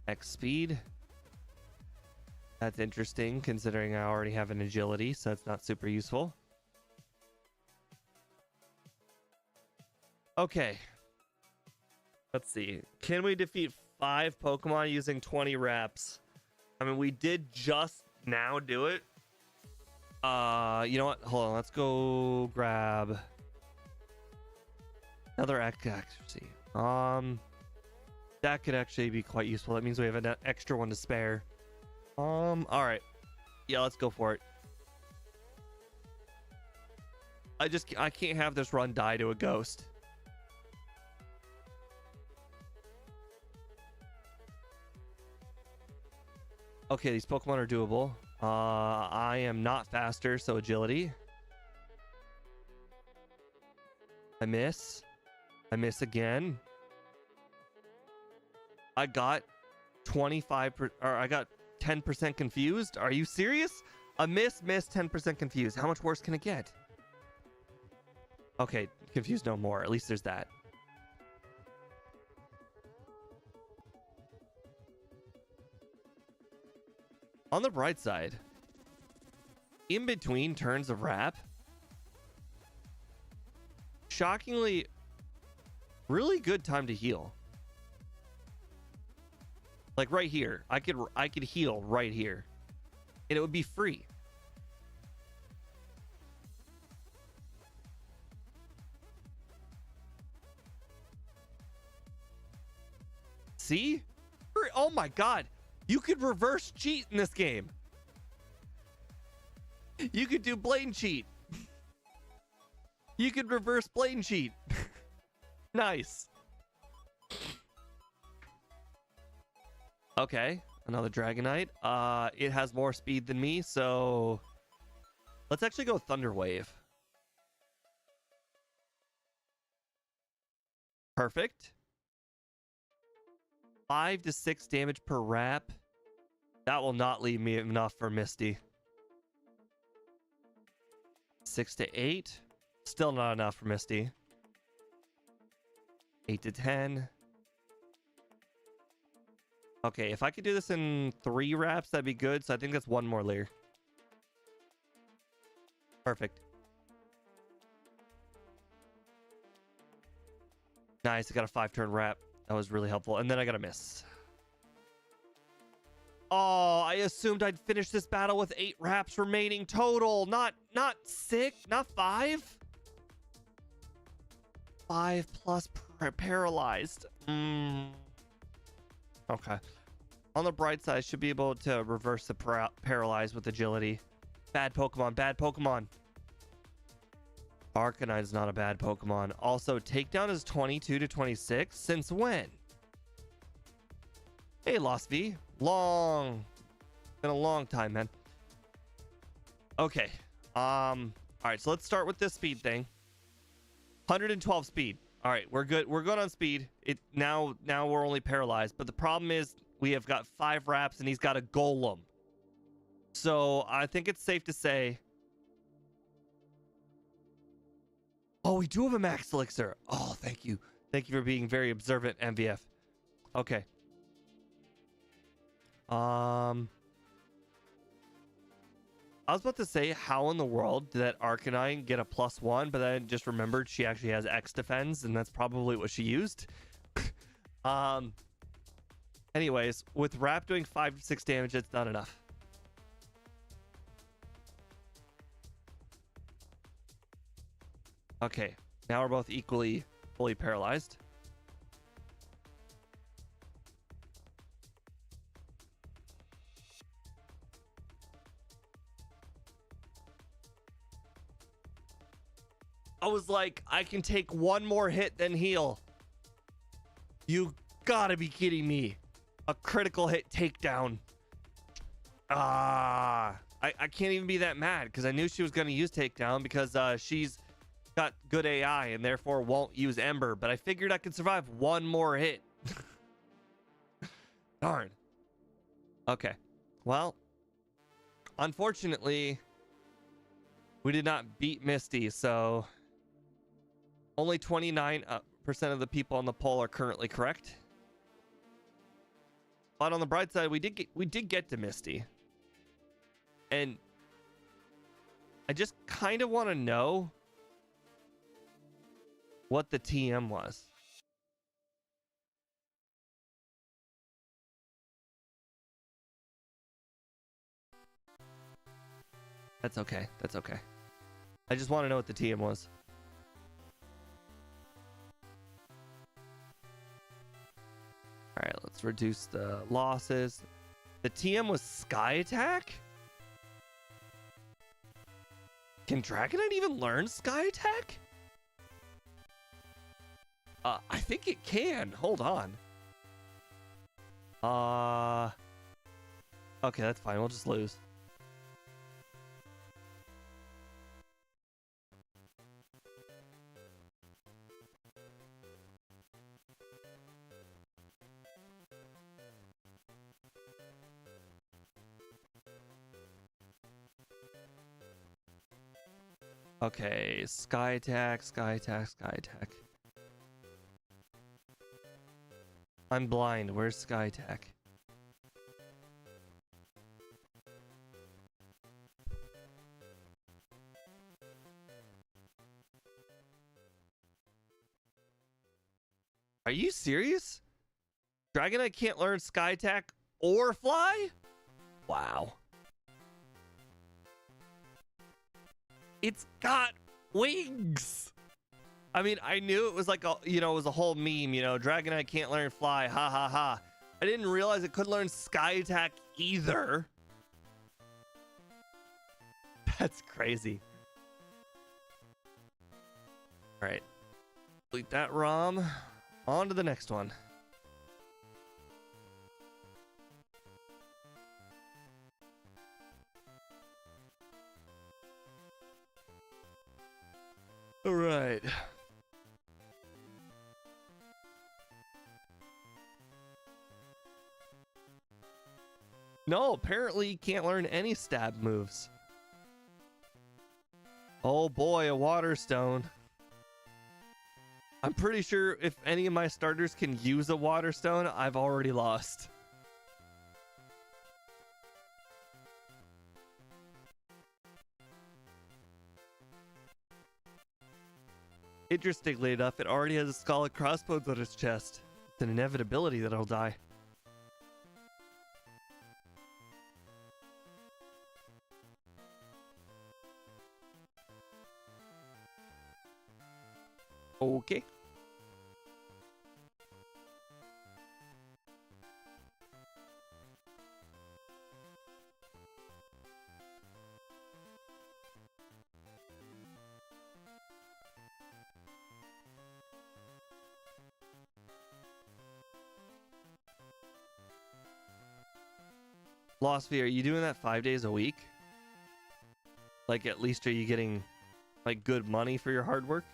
Speaker 1: X speed. That's interesting considering I already have an agility, so it's not super useful. Okay. Let's see. Can we defeat 5 Pokemon using 20 wraps? I mean, we did just now do it. You know what? Hold on. Let's go grab another accuracy. That could actually be quite useful. That means we have an extra one to spare. All right. Yeah, let's go for it. I can't have this run die to a ghost. Okay, these Pokemon are doable. I am not faster, so agility. I miss. I miss again. I got 10% confused. Are you serious? A miss, 10% confused. How much worse can it get? Okay, confused no more. At least there's that. On the bright side, in between turns of Rap, shockingly, really good time to heal. Like right here, I could heal right here, and it would be free. See? Oh my god, you could reverse cheat in this game. You could do Blaine cheat. You could reverse Blaine cheat. Nice. Okay, another Dragonite. It has more speed than me, so let's actually go Thunder Wave. Perfect. 5 to 6 damage per Rap. That will not leave me enough for Misty. 6 to 8. Still not enough for Misty. 8 to 10. Okay, if I could do this in 3 Raps, that'd be good. So I think that's 1 more layer. Perfect. Nice, I got a 5-turn Rap. That was really helpful. And then I got a miss. Oh, I assumed I'd finish this battle with 8 Raps remaining total. Not 6, not 5. 5 plus paralyzed. Okay. On the bright side, should be able to reverse the paralyze with agility. Bad Pokemon, bad Pokemon. Arcanine is not a bad Pokemon. Also, takedown is 22 to 26. Since when? Hey, Lost V. Been a long time, man. Okay. All right, so let's start with this speed thing. 112 speed. All right, we're good. We're good on speed. Now we're only paralyzed, but the problem is we have got 5 Raps and he's got a Golem. So I think it's safe to say. Oh, we do have a max elixir. Oh, thank you. Thank you for being very observant, MVF. Okay. I was about to say, how in the world did that Arcanine get a +1, but then I just remembered she actually has X defense, and that's probably what she used. Anyways, with Rap doing 5 to 6 damage, it's not enough. Okay, now we're both equally fully paralyzed. I was like, I can take 1 more hit then heal. You gotta be kidding me. A critical hit takedown. I can't even be that mad because I knew she was gonna use takedown because she's got good AI and therefore won't use Ember, but I figured I could survive 1 more hit. Darn. Okay. Well, unfortunately, we did not beat Misty, so only 29% of the people on the poll are currently correct. But on the bright side, we did get to Misty. And I just kind of want to know what the TM was. That's okay. That's okay. I just want to know what the TM was. All right, let's reduce the losses. The TM was Sky Attack? Can Dragonite even learn Sky Attack? I think it can. Hold on. Okay, that's fine. We'll just lose. Okay, Sky Attack, Sky Attack, Sky Attack. I'm blind. Where's Sky Attack? Are you serious? Dragonite can't learn Sky Attack or Fly? Wow. It's got wings. I mean, I knew it was like a, it was a whole meme, Dragonite can't learn Fly, ha ha ha. I didn't realize it could learn Sky Attack either. That's crazy. All right. Delete that ROM. On to the next one. All right. No, apparently you can't learn any stab moves. Oh boy, a water stone. I'm pretty sure if any of my starters can use a water stone, I've already lost. Interestingly enough, it already has a skull and crossbones on its chest. It's an inevitability that it'll die. Okay. Philosophy, are you doing that 5 days a week? Like, at least are you getting like good money for your hard work?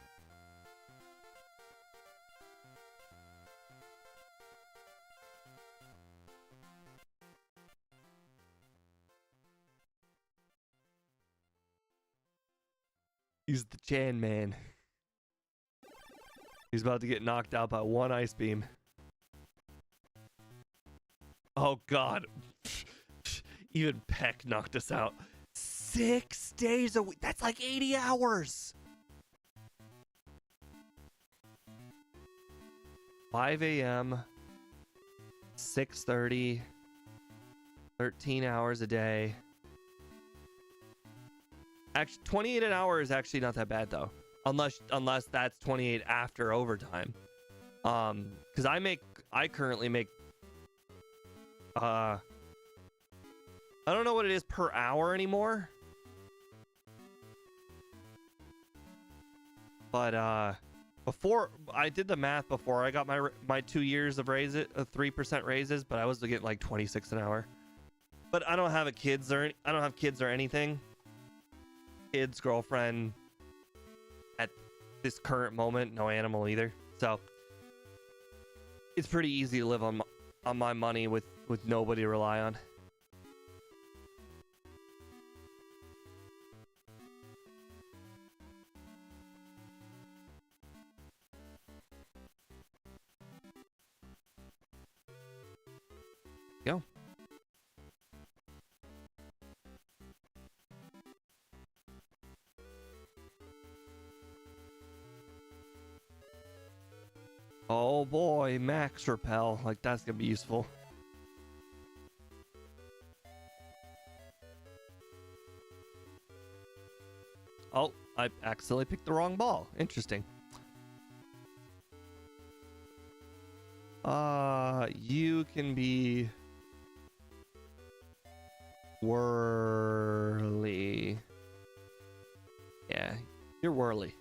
Speaker 1: He's the Chan man. He's about to get knocked out by one ice beam. Oh god. Even Peck knocked us out. 6 days a week. That's like 80 hours. 5 a.m. 6:30. 13 hours a day. Actually, 28 an hour is actually not that bad though. Unless that's 28 after overtime. Because I currently make I don't know what it is per hour anymore. But before I did the math before I got my 2 years of 3% raises, but I was getting like 26 an hour. But I don't have kids or anything. Kids, girlfriend. At this current moment, no animal either. So it's pretty easy to live on my money with nobody to rely on. Go. Oh boy, max repel. Like, that's gonna be useful. Oh, I accidentally picked the wrong ball. Interesting. You can be whirly. Yeah, you're whirly.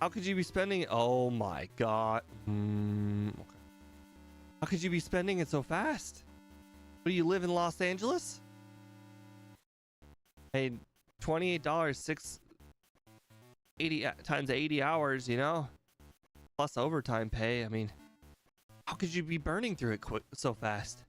Speaker 1: How could you be spending? Oh my god. Okay. How could you be spending it so fast? What, do you live in Los Angeles? Hey, $28, 80 times 80 hours, plus overtime pay. I mean, how could you be burning through it so fast?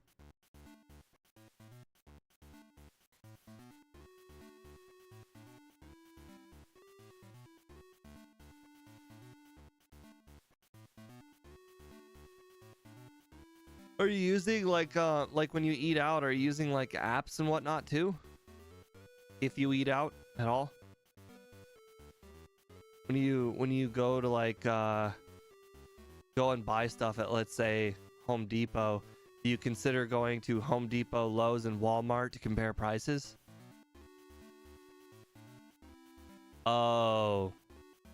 Speaker 1: Are you using like when you eat out, are you using like apps and whatnot too? If you eat out at all? when you go to like go and buy stuff at, let's say, Home Depot, do you consider going to Home Depot, Lowe's, and Walmart to compare prices? Oh,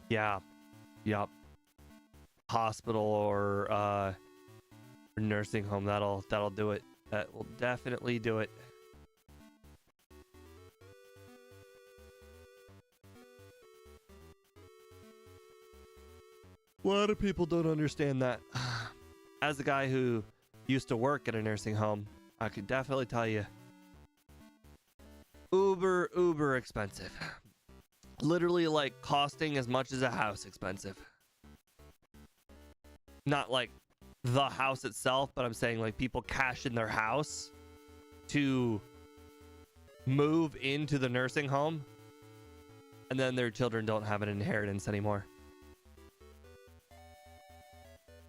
Speaker 1: yeah, yep. Hospital or nursing home, that'll do it. That will definitely do it. A lot of people don't understand that. As a guy who used to work at a nursing home, I could definitely tell you, uber expensive. Literally like costing as much as a house expensive. Not like the house itself, but I'm saying like people cash in their house to move into the nursing home, and then their children don't have an inheritance anymore.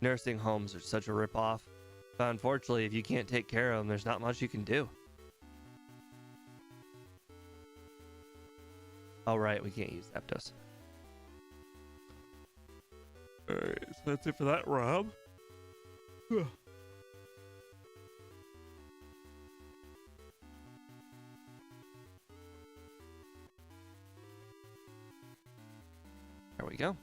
Speaker 1: Nursing homes are such a ripoff, but unfortunately, if you can't take care of them, there's not much you can do. All right, we can't use Zapdos. All right, so that's it for that, Rob. There we go.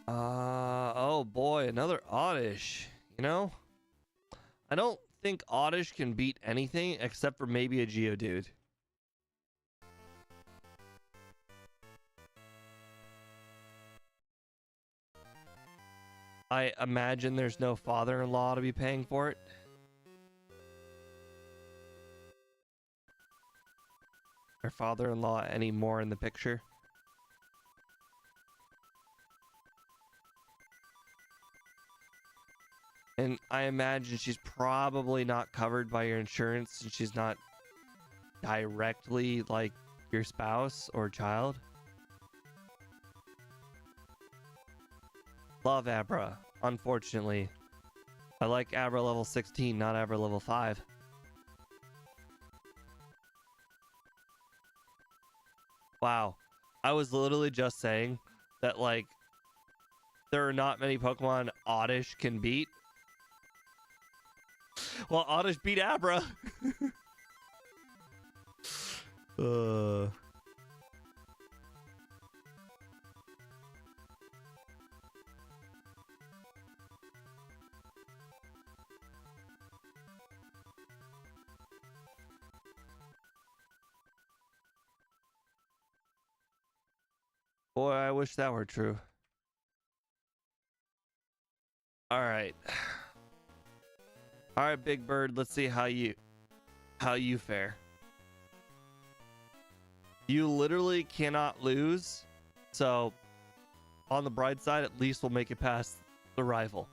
Speaker 1: Oh boy, another Oddish. You know, I don't think Oddish can beat anything except for maybe a Geodude. I imagine there's no father-in-law to be paying for it. Or father-in-law anymore in the picture. And I imagine she's probably not covered by your insurance and she's not directly like your spouse or child. Love Abra, unfortunately. I like Abra level 16, not Abra level 5. Wow. I was literally just saying that, like, there are not many Pokemon Oddish can beat. Well, Oddish beat Abra. Boy, I wish that were true. All right. All right, Big Bird, let's see how you fare. You literally cannot lose. So, on the bright side, at least we'll make it past the rival.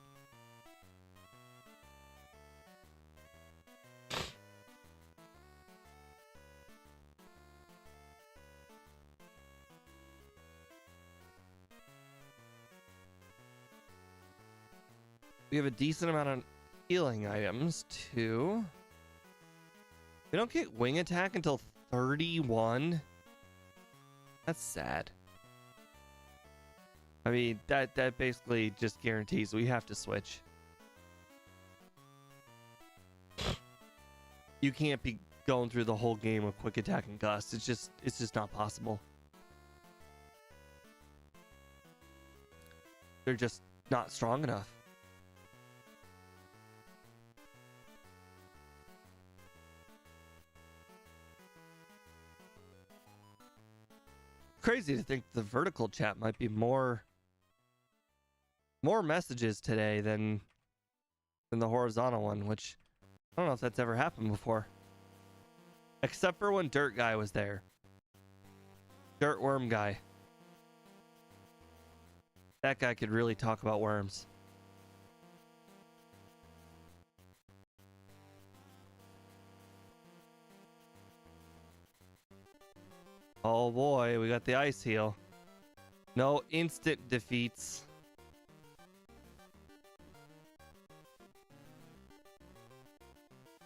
Speaker 1: We have a decent amount of healing items too. We don't get wing attack until 31. That's sad. I mean, that basically just guarantees we have to switch. You can't be going through the whole game with quick attack and gust. It's just not possible. They're just not strong enough. Crazy to think the vertical chat might be more messages today than the horizontal one, which I don't know if that's ever happened before. Except for when Dirt Guy was there. Dirt Worm Guy. That guy could really talk about worms. Oh boy, we got the ice heal. No instant defeats.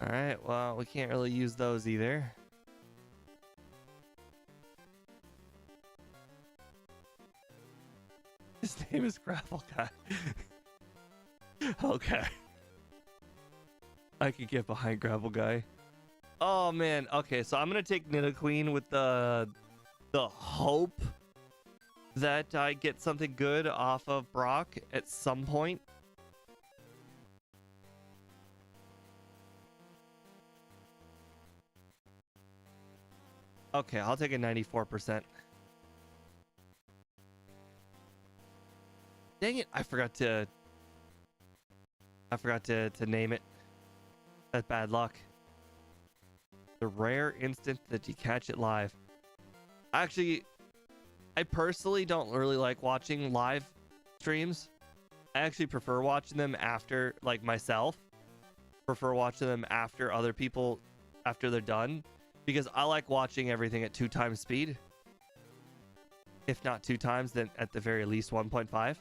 Speaker 1: All right, well, we can't really use those either. His name is Gravel Guy. Okay. I could get behind Gravel Guy. Oh man, okay, so I'm gonna take Nidoqueen with the hope that I get something good off of Brock at some point. Okay, I'll take a 94%. Dang it, I forgot to name it. That's bad luck. The rare instant that you catch it live. Actually, I personally don't really like watching live streams. I actually prefer watching them after, like myself, prefer watching them after other people, after they're done, because I like watching everything at 2 times speed. If not 2 times, then at the very least 1.5.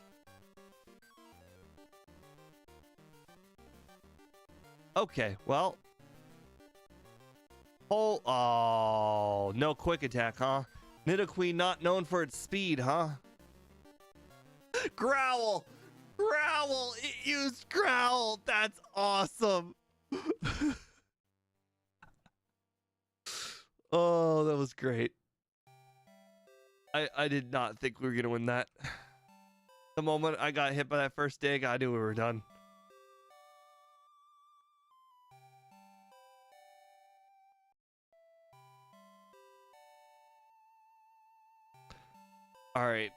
Speaker 1: Okay, well. Oh, no quick attack, huh? Nidoqueen not known for its speed, huh? Growl! Growl! It used Growl! That's awesome! Oh, that was great. I did not think we were gonna win that. The moment I got hit by that first dig, I knew we were done. All right,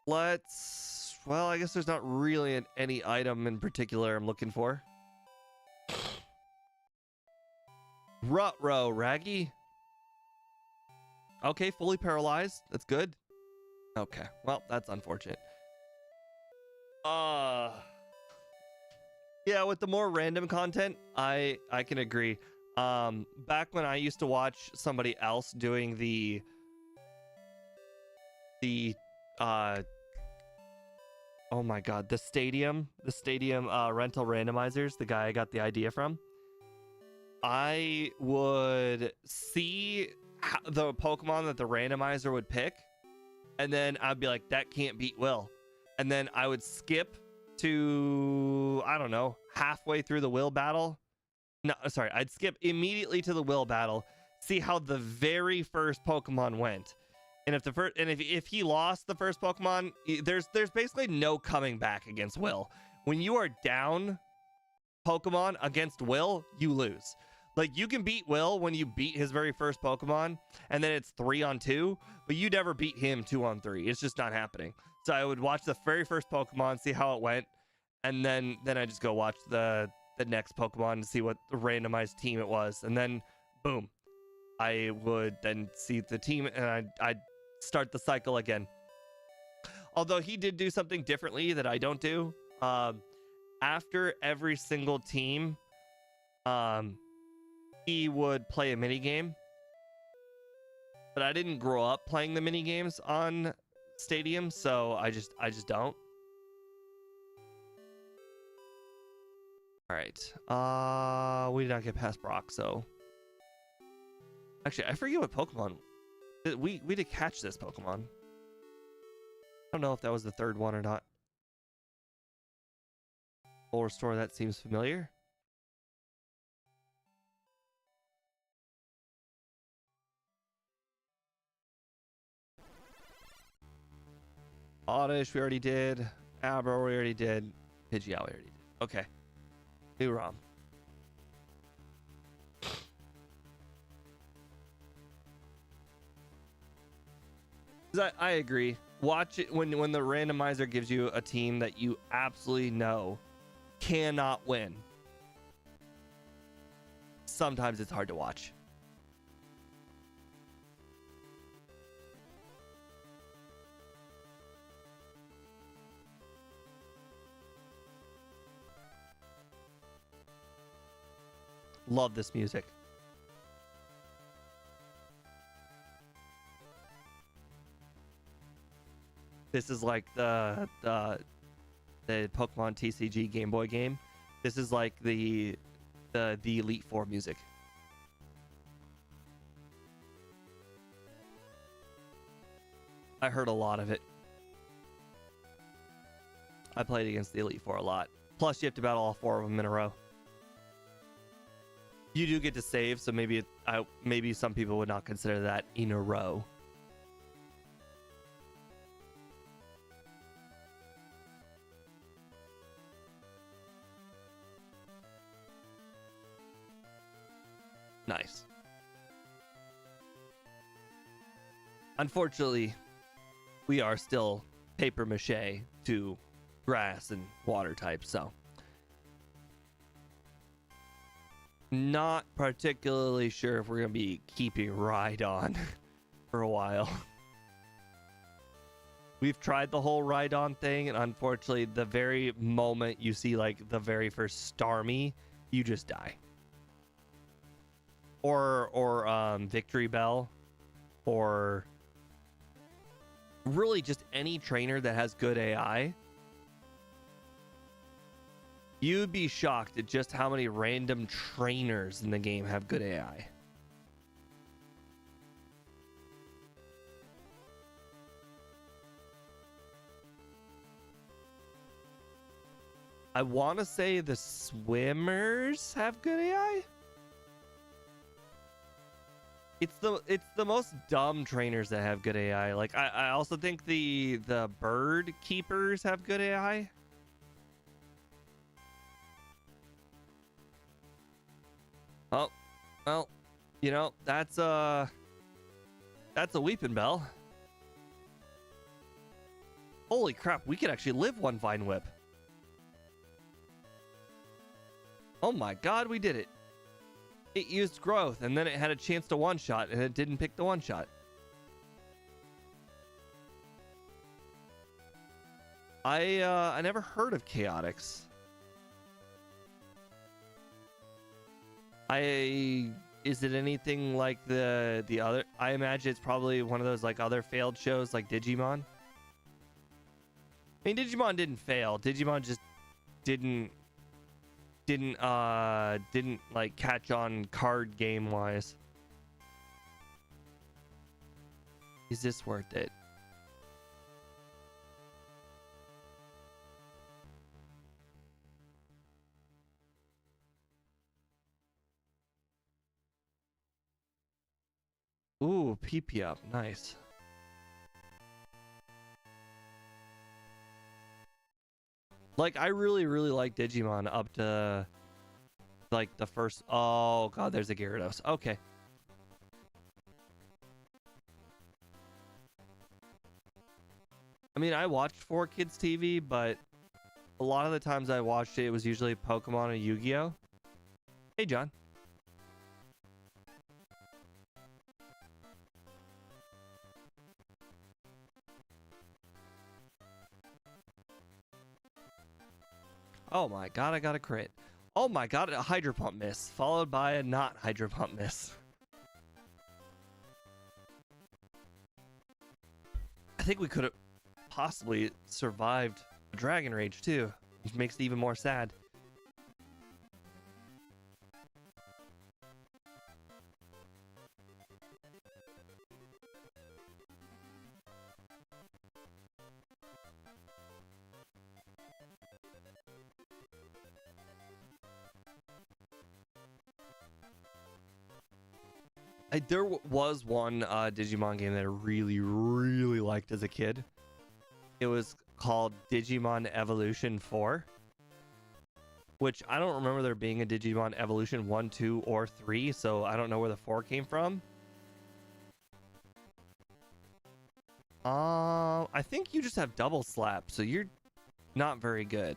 Speaker 1: let's. Well, I guess there's not really any item in particular I'm looking for. Rutro, Raggy. Okay, fully paralyzed. That's good. Okay, well, that's unfortunate. Yeah, with the more random content, I can agree. Back when I used to watch somebody else doing the oh my god, the stadium rental randomizers, the guy I got the idea from, I would see the Pokemon that the randomizer would pick, and then I'd be like, that can't beat Will. And then I would skip to, I don't know, halfway through the Will battle. No, sorry, I'd skip immediately to the Will battle, see how the very first Pokemon went. And if he lost the first Pokemon, there's basically no coming back against Will. When you are down Pokemon against Will, you lose. Like, you can beat Will when you beat his very first Pokemon, and then it's 3-on-2, but you never beat him 2-on-3. It's just not happening. So I would watch the very first Pokemon, see how it went, and then I just go watch the next Pokemon to see what the randomized team it was, and then boom, I would then see the team, and I'd start the cycle again. Although he did do something differently that I don't do. After every single team, he would play a mini game, but I didn't grow up playing the mini games on Stadium, so I just don't. All right, we did not get past Brock, so actually I forget what Pokemon we did catch this Pokemon. I don't know if that was the third one or not. Full restore, that seems familiar. Oddish we already did. Abro we already did. Pidgeot we already did. Okay. New ROM. I agree. Watch it when the randomizer gives you a team that you absolutely know cannot win. Sometimes it's hard to watch. Love this music. This is like the Pokemon TCG Game Boy game. This is like the Elite Four music. I heard a lot of it. I played against the Elite Four a lot. Plus, you have to battle all 4 of them in a row. You do get to save, so maybe some people would not consider that in a row. Nice. Unfortunately, we are still paper mache to grass and water types, so not particularly sure if we're going to be keeping Rhydon for a while. We've tried the whole Rhydon thing, and unfortunately, the very moment you see like the very first Starmie, you just die. Or Victory Bell, or really just any trainer that has good AI. You'd be shocked at just how many random trainers in the game have good AI. I want to say the swimmers have good AI. It's the most dumb trainers that have good AI. Like I also think the bird keepers have good AI. Oh, well, you know, that's a Weeping Bell. Holy crap, we could actually live one Vine Whip. Oh my god, we did it. It used growth, and then it had a chance to one-shot, and it didn't pick the one-shot. I never heard of Chaotix. Is it anything like the other? I imagine it's probably one of those like other failed shows like Digimon. I mean, Digimon didn't fail. Digimon just didn't like catch on card game wise. Is this worth it? Ooh, PP up, nice. Like, I really like Digimon up to like the first. Oh god, there's a Gyarados. Okay. I mean, I watched 4Kids TV, but a lot of the times I watched it, it was usually Pokemon and Yu-Gi-Oh. Hey, John. Oh my god, I got a crit. Oh my god, a Hydro Pump miss, followed by a not Hydro Pump miss. I think we could have possibly survived a Dragon Rage too, which makes it even more sad. There was one Digimon game that I really liked as a kid. It was called Digimon Evolution 4, which I don't remember there being a Digimon Evolution 1, 2, or 3, so I don't know where the 4 came from. I think you just have double slap, so you're not very good.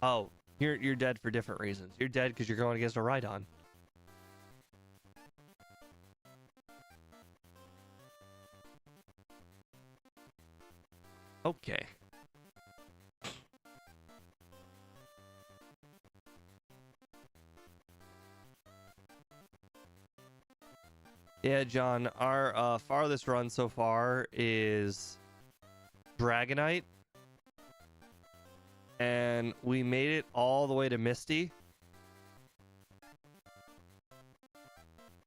Speaker 1: Oh, you're dead for different reasons. You're dead because you're going against a Rhydon. Okay. Yeah, John, our farthest run so far is Dragonite. And we made it all the way to Misty.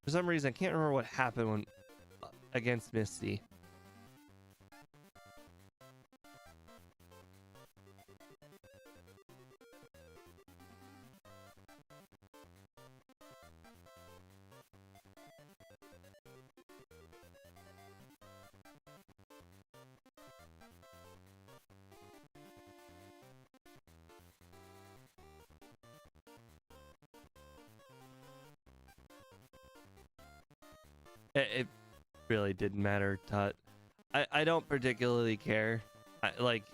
Speaker 1: For some reason, I can't remember what happened when against Misty. It really didn't matter, Tut. I don't particularly care.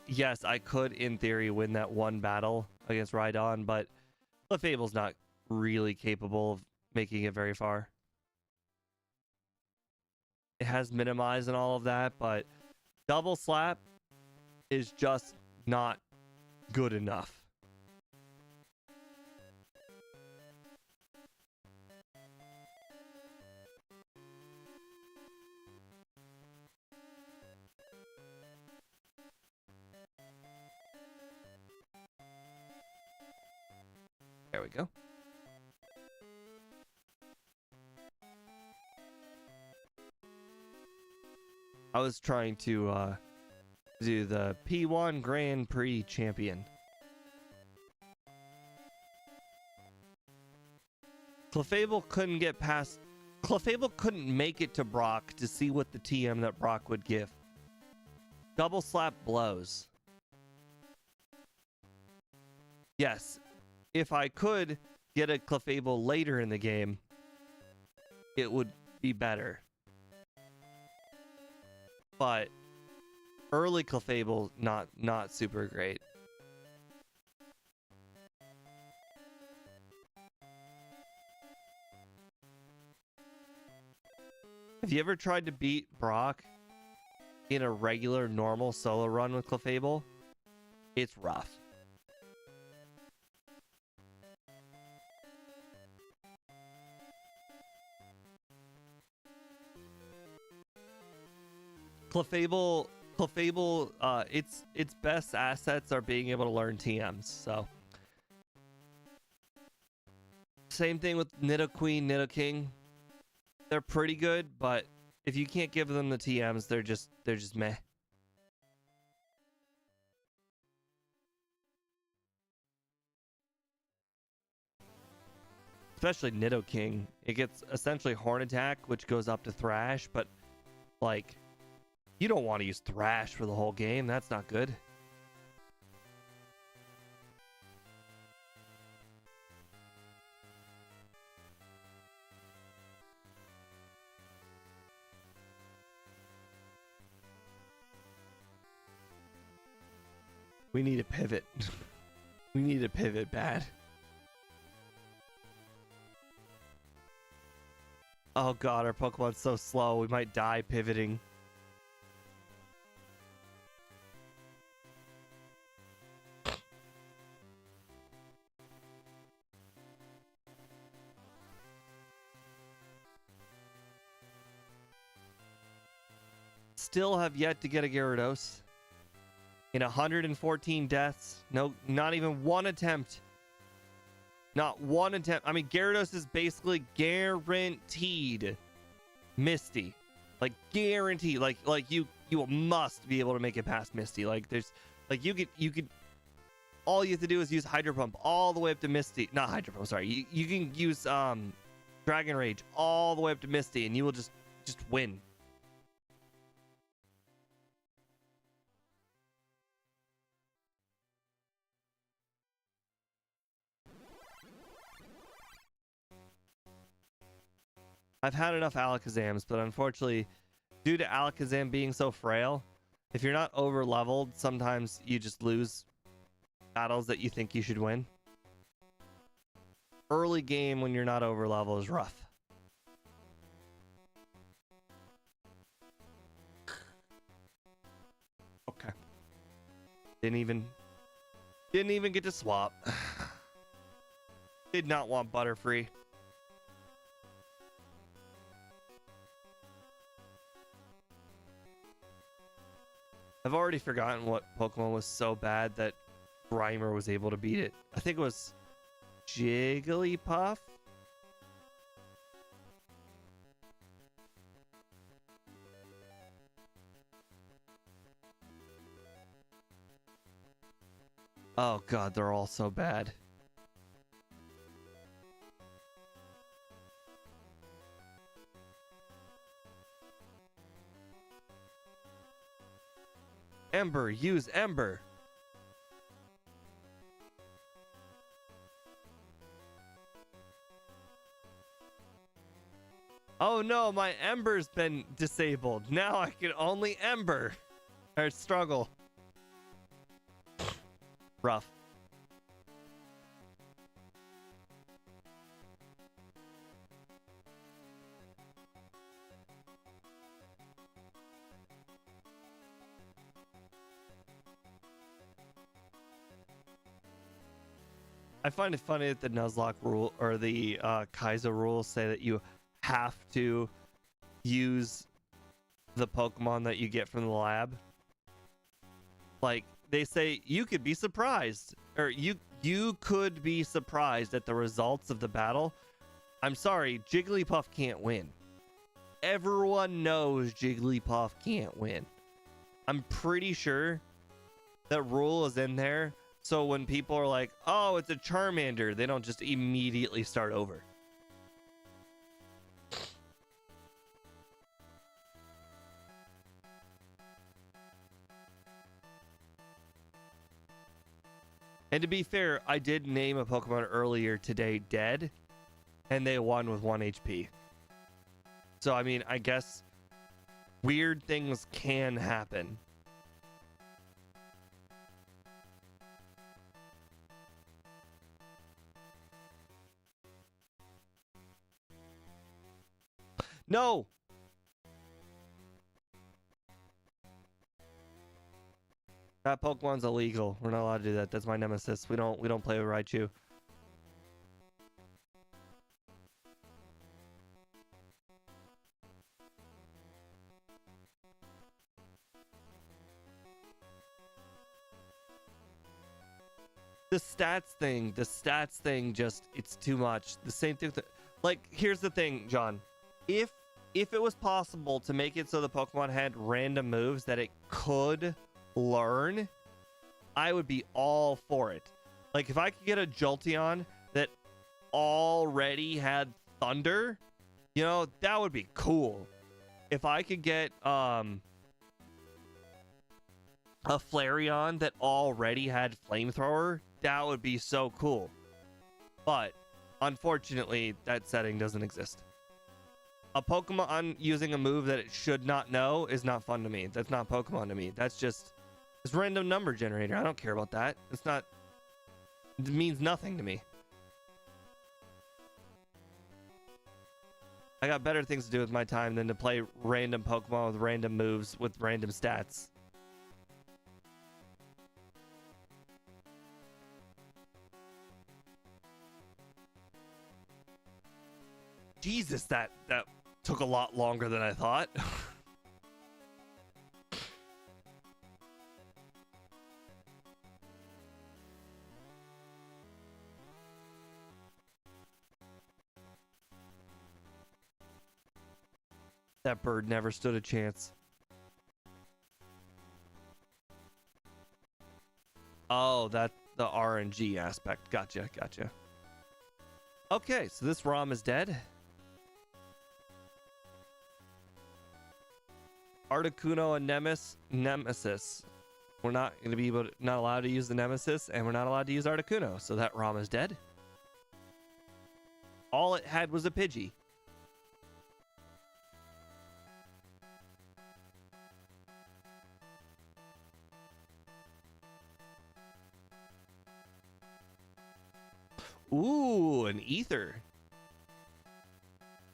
Speaker 1: Yes, I could, in theory, win that one battle against Rhydon, but Clefable's not really capable of making it very far. It has minimized and all of that, but double slap is just not good enough. There we go. I was trying to do the P1 Grand Prix champion. Clefable couldn't get past... Clefable couldn't make it to Brock to see what the TM that Brock would give. Double slap blows. Yes, if I could get a Clefable later in the game, it would be better. But early Clefable, not super great. Have you ever tried to beat Brock in a regular, normal solo run with Clefable? It's rough. Clefable, its best assets are being able to learn TMs. So same thing with Nidoqueen, Nidoking. They're pretty good, but if you can't give them the TMs, they're just meh. Especially Nidoking. It gets essentially Horn Attack, which goes up to Thrash, but like, you don't want to use Thrash for the whole game. That's not good. We need a pivot. We need a pivot bad. Oh god, our Pokemon's so slow. We might die pivoting. Still have yet to get a Gyarados. In 114 deaths, no, not even one attempt. Not one attempt. I mean, Gyarados is basically guaranteed Misty. Like guaranteed. Like you must be able to make it past Misty. Like there's like you could all you have to do is use Hydro Pump all the way up to Misty. Not Hydro Pump, sorry. You can use Dragon Rage all the way up to Misty and you will just win. I've had enough Alakazams, but unfortunately, due to Alakazam being so frail, if you're not over leveled, sometimes you just lose battles that you think you should win. Early game when you're not over level is rough. Okay. Didn't even get to swap. Did not want Butterfree. I've already forgotten what Pokemon was so bad that Grimer was able to beat it. I think it was Jigglypuff. Oh god, they're all so bad. Ember, use Ember. Oh no, my Ember's been disabled. Now I can only Ember. Or struggle. Rough. I find it funny that the Nuzlocke rule or the Kaizo rules say that you have to use the Pokemon that you get from the lab. Like they say you could be surprised, or you could be surprised at the results of the battle. I'm sorry, Jigglypuff can't win. Everyone knows Jigglypuff can't win. I'm pretty sure that rule is in there, so when people are like, oh, it's a Charmander, they don't just immediately start over. And to be fair, I did name a Pokemon earlier today dead, and they won with 1 HP. So, I mean, I guess weird things can happen. No! That Pokemon's illegal. We're not allowed to do that. That's my nemesis. We don't play with Raichu. The stats thing just, it's too much. The same thing like, here's the thing, John. If it was possible to make it so the Pokemon had random moves that it could learn, I would be all for it. Like, if I could get a Jolteon that already had Thunder, you know, that would be cool. If I could get a Flareon that already had Flamethrower, that would be so cool. But unfortunately, that setting doesn't exist. A Pokemon using a move that it should not know is not fun to me. That's not Pokemon to me. That's just, it's random number generator. I don't care about that. It's not, it means nothing to me. I got better things to do with my time than to play random Pokemon with random moves with random stats. Jesus, that took a lot longer than I thought. That bird never stood a chance. Oh, that's the RNG aspect. Gotcha. Okay, so this ROM is dead. Articuno and Nemesis. We're not going to be not allowed to use the Nemesis, and we're not allowed to use Articuno, so that ROM is dead. All it had was a Pidgey. Ooh, an Ether.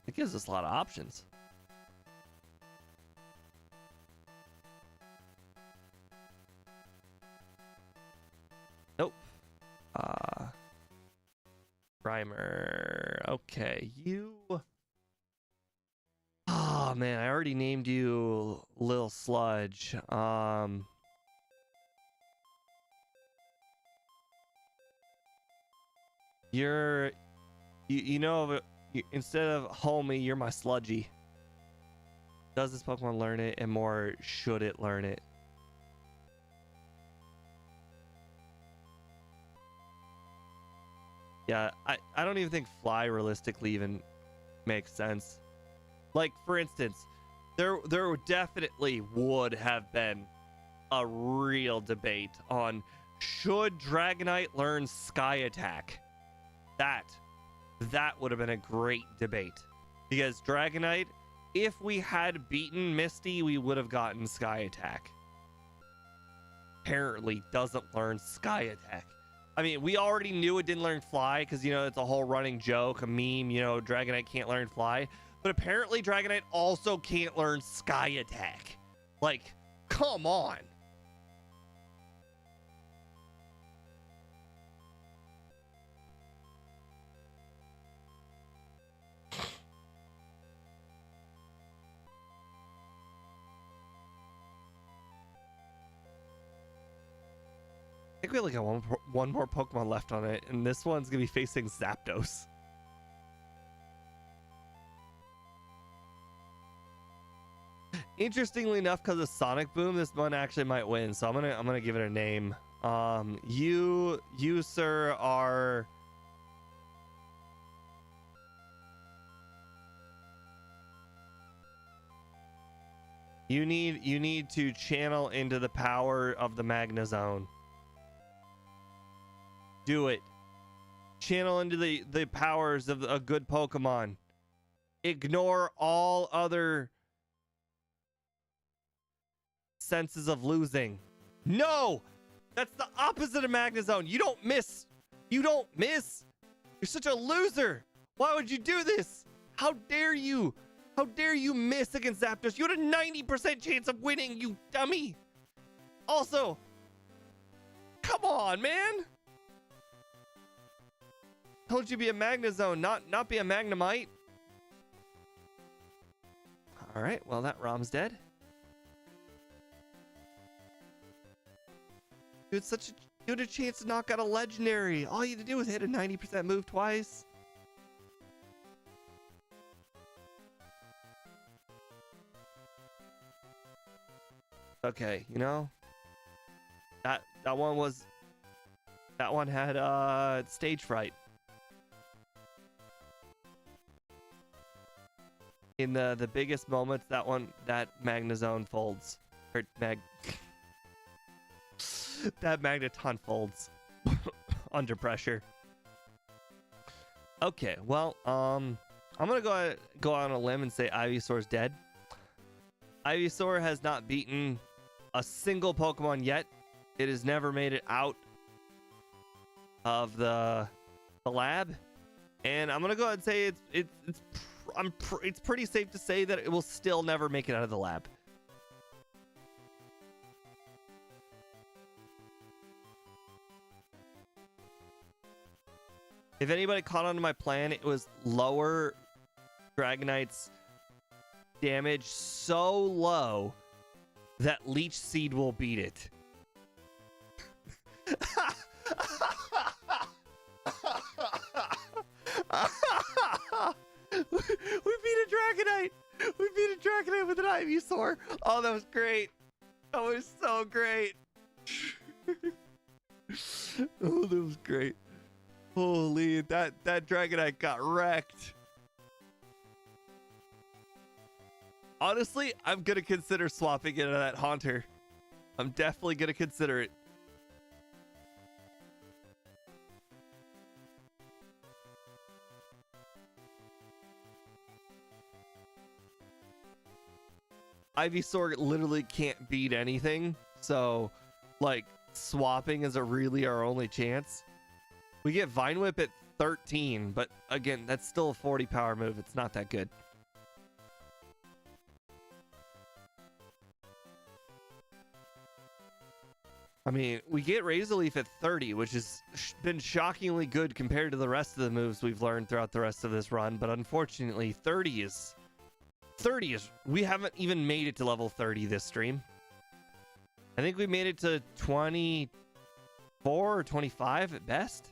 Speaker 1: It gives us a lot of options. Nope. Primer. Okay, you. Oh man, I already named you Lil Sludge. you know, instead of homie, you're my sludgy. Does this Pokemon learn it, and more, should it learn it? Yeah, I don't even think fly realistically even makes sense. Like, for instance, there definitely would have been a real debate on should Dragonite learn Sky Attack. That would have been a great debate, because Dragonite, if we had beaten Misty, we would have gotten Sky Attack. Apparently doesn't learn Sky Attack. I mean, we already knew it didn't learn Fly because, you know, it's a whole running joke, a meme, you know, Dragonite can't learn Fly. But apparently Dragonite also can't learn Sky Attack. Like, come on. I think we only got one more Pokemon left on it, and this one's gonna be facing Zapdos. Interestingly enough, because of Sonic Boom, this one actually might win, so I'm gonna give it a name. You sir are you need to channel into the power of the Magnezone. Do it. Channel into the powers of a good Pokemon. Ignore all other senses of losing. No! That's the opposite of Magnezone. You don't miss. You don't miss. You're such a loser. Why would you do this? How dare you? How dare you miss against Zapdos? You had a 90% chance of winning, you dummy. Also, come on, man. Told you be a Magnezone, not be a Magnemite. All right, well, that ROM's dead. Dude, you had a chance to knock out a legendary. All you had to do was hit a 90% move twice. Okay, you know, that one had stage fright. In the biggest moments, that Magnezone folds. Or that Magneton folds under pressure. Okay, well, I'm gonna go on a limb and say Ivysaur's dead. Ivysaur has not beaten a single Pokemon yet. It has never made it out of the lab, and I'm gonna go ahead and say it's pretty safe to say that it will still never make it out of the lab. If anybody caught on to my plan, it was lower Dragonite's damage so low that Leech Seed will beat it. We beat a Dragonite! We beat a Dragonite with an Ivysaur! Oh, that was great! That was so great! Oh, that was great. Holy, that Dragonite got wrecked. Honestly, I'm gonna consider swapping into that Haunter. I'm definitely gonna consider it. Ivysaur literally can't beat anything, so like swapping is really our only chance. We get Vine Whip at 13, but again, that's still a 40 power move. It's not that good. I mean, we get Razor Leaf at 30, which has been shockingly good compared to the rest of the moves we've learned throughout the rest of this run, but unfortunately 30 is we haven't even made it to level 30 this stream. I think we made it to 24 or 25 at best.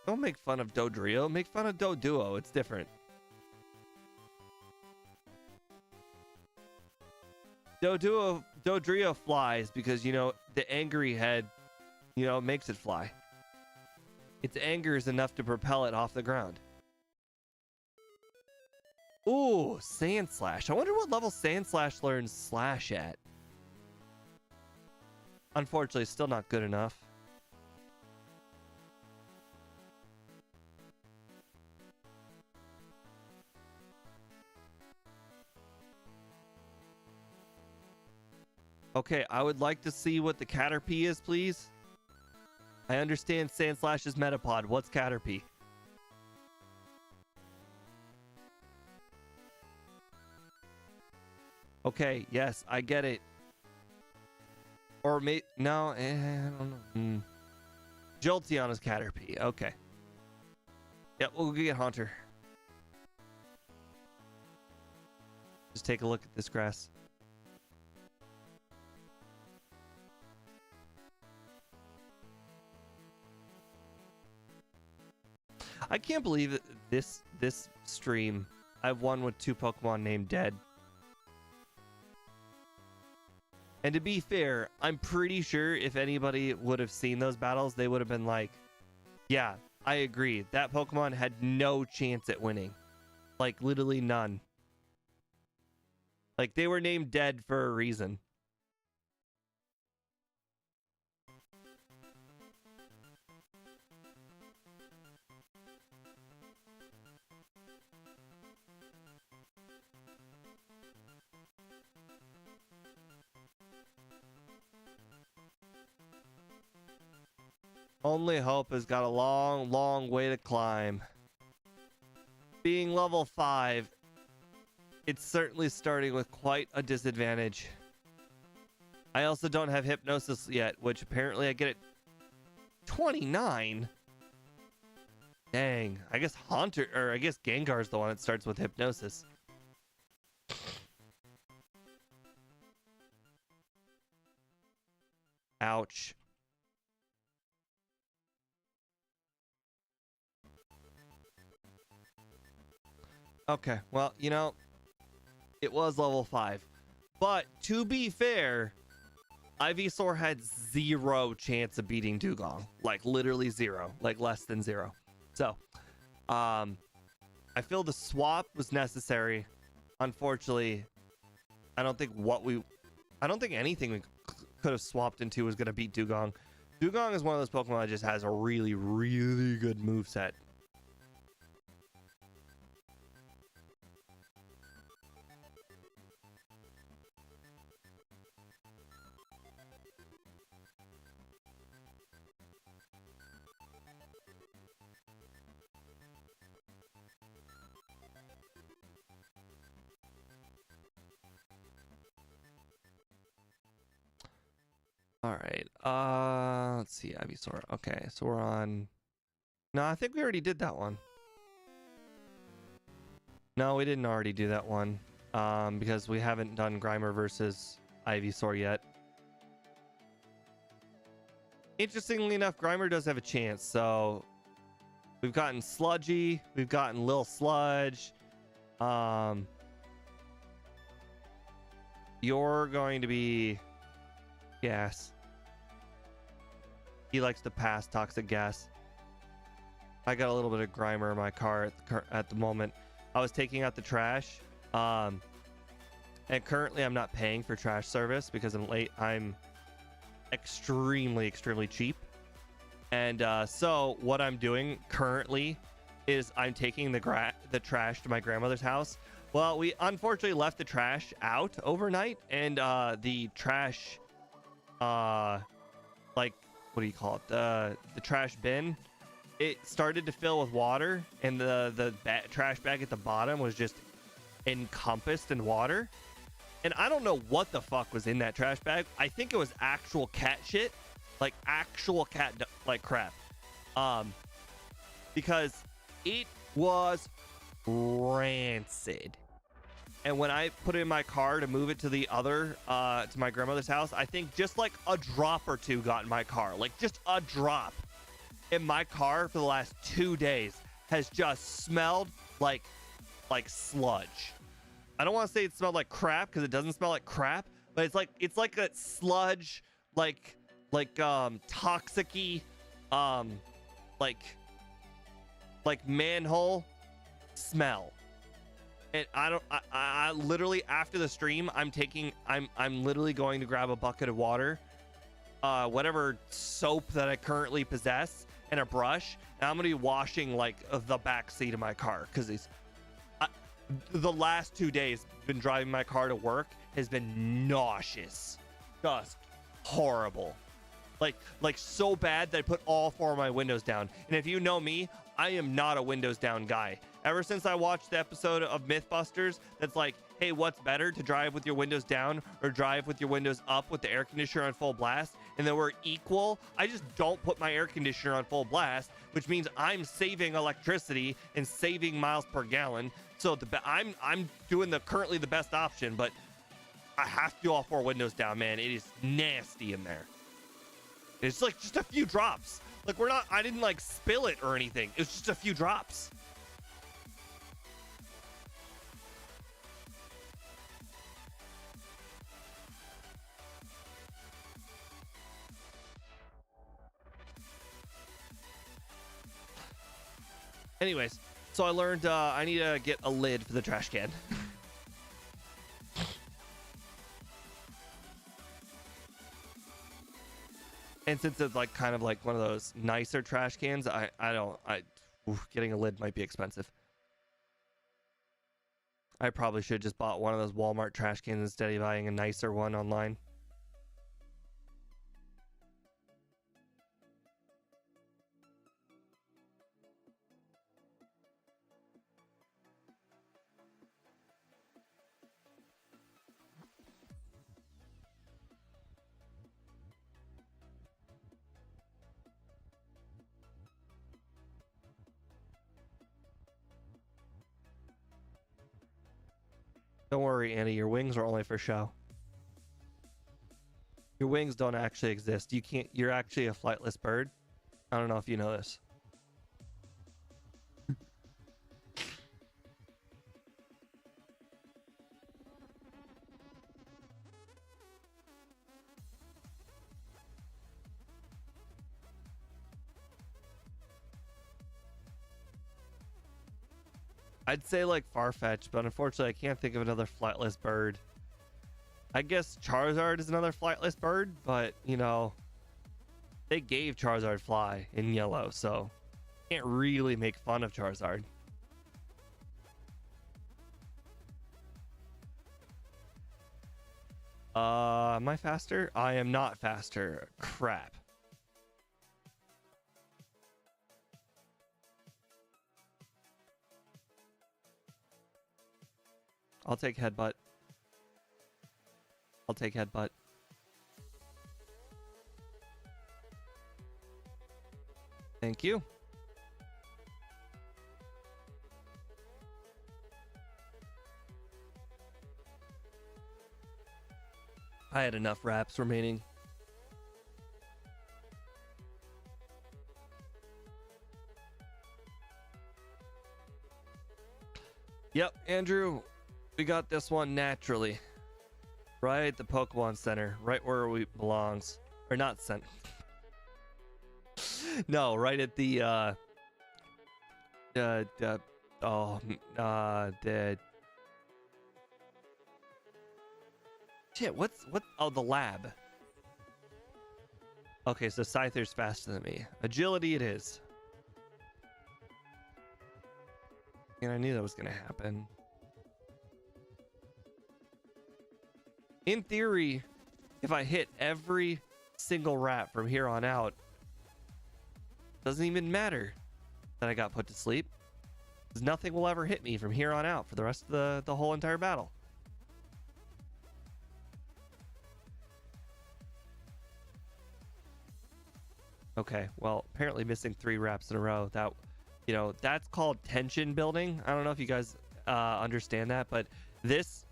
Speaker 1: Don't make fun of Dodrio. Make fun of Doduo. It's different. Dodrio flies because, you know, the angry head, you know, makes it fly. Its anger is enough to propel it off the ground. Ooh, Sand Slash. I wonder what level Sand Slash learns Slash at. Unfortunately, still not good enough. Okay, I would like to see what the Caterpie is, please. I understand Sand Slash's Metapod. What's Caterpie? Okay, yes, I get it. Or no, I don't know. Jolteon is Caterpie. Okay. Yep, we'll get Haunter. Just take a look at this grass. I can't believe that this stream I've won with 2 Pokemon named Dead. And to be fair, I'm pretty sure if anybody would have seen those battles, they would have been like, yeah, I agree. That Pokemon had no chance at winning. Like, literally none. Like, they were named Dead for a reason. Only Hope has got a long, long way to climb. Being level 5, it's certainly starting with quite a disadvantage. I also don't have Hypnosis yet, which apparently I get at 29. Dang, I guess Gengar's the one that starts with Hypnosis. Ouch. Okay, well, you know, it was level 5. But to be fair, Ivysaur had 0 chance of beating Dugong. Like, literally 0. Like, less than 0. So, I feel the swap was necessary. Unfortunately, I don't think anything we could have swapped into was going to beat Dugong. Dugong is one of those Pokemon that just has a really, really good moveset. All right. Let's see, Ivysaur. Okay, so we're on. No, I think we already did that one. No, we didn't already do that one. Because we haven't done Grimer versus Ivysaur yet. Interestingly enough, Grimer does have a chance. So we've gotten Sludgy, we've gotten Lil Sludge. You're going to be Gas. He likes to pass toxic gas. I got a little bit of Grimer in my car at the moment. I was taking out the trash. And currently I'm not paying for trash service because I'm extremely cheap. And so what I'm doing currently is I'm taking the trash to my grandmother's house. Well, we unfortunately left the trash out overnight, and the trash like, what do you call it, the trash bin, it started to fill with water, and the trash bag at the bottom was just encompassed in water. And I don't know what the fuck was in that trash bag. I think it was actual cat shit, like actual cat like crap, because it was rancid. And when I put it in my car to move it to the other, to my grandmother's house, I think just like a drop or two got in my car. Like just a drop. in my car for the last 2 days has just smelled like sludge. I don't want to say it smelled like crap because it doesn't smell like crap, but it's like a sludge, like toxic-y, like manhole smell. And I literally, after the stream, I'm literally going to grab a bucket of water, whatever soap that I currently possess, and a brush, and I'm gonna be washing like the back seat of my car because the last 2 days been driving my car to work has been nauseous, just horrible, like so bad that I put all 4 of my windows down. And if you know me, I am not a windows down guy. Ever since I watched the episode of Mythbusters that's like, hey, what's better, to drive with your windows down or drive with your windows up with the air conditioner on full blast, and then we're equal, I just don't put my air conditioner on full blast, which means I'm saving electricity and saving miles per gallon. So I'm doing currently the best option, but I have to do all 4 windows down, man. It is nasty in there. It's like just a few drops. Like I didn't like spill it or anything. It was just a few drops. Anyways, so I learned I need to get a lid for the trash can. And since it's like kind of like one of those nicer trash cans, getting a lid might be expensive. I probably should have just bought one of those Walmart trash cans instead of buying a nicer one online. Don't worry, Annie, your wings are only for show. Your wings don't actually exist. You're actually a flightless bird. I don't know if you know this. I'd say like Farfetch'd, but unfortunately I can't think of another flightless bird. I guess Charizard is another flightless bird, but you know, they gave Charizard fly in yellow, so can't really make fun of Charizard. Am I faster? I am not faster. Crap. I'll take headbutt. I'll take headbutt. Thank you. I had enough wraps remaining. Yep, Andrew. We got this one naturally. Right at the Pokemon Center. Right where we belongs. Or not center. No, right at the shit, what oh, the lab. Okay, so Scyther's faster than me. Agility it is. And I knew that was gonna happen. In theory, if I hit every single rat from here on out, doesn't even matter that I got put to sleep, because nothing will ever hit me from here on out for the rest of the whole entire battle. Okay, well, apparently missing 3 wraps in a row, that, you know, that's called tension building. I don't know if you guys understand that, but this...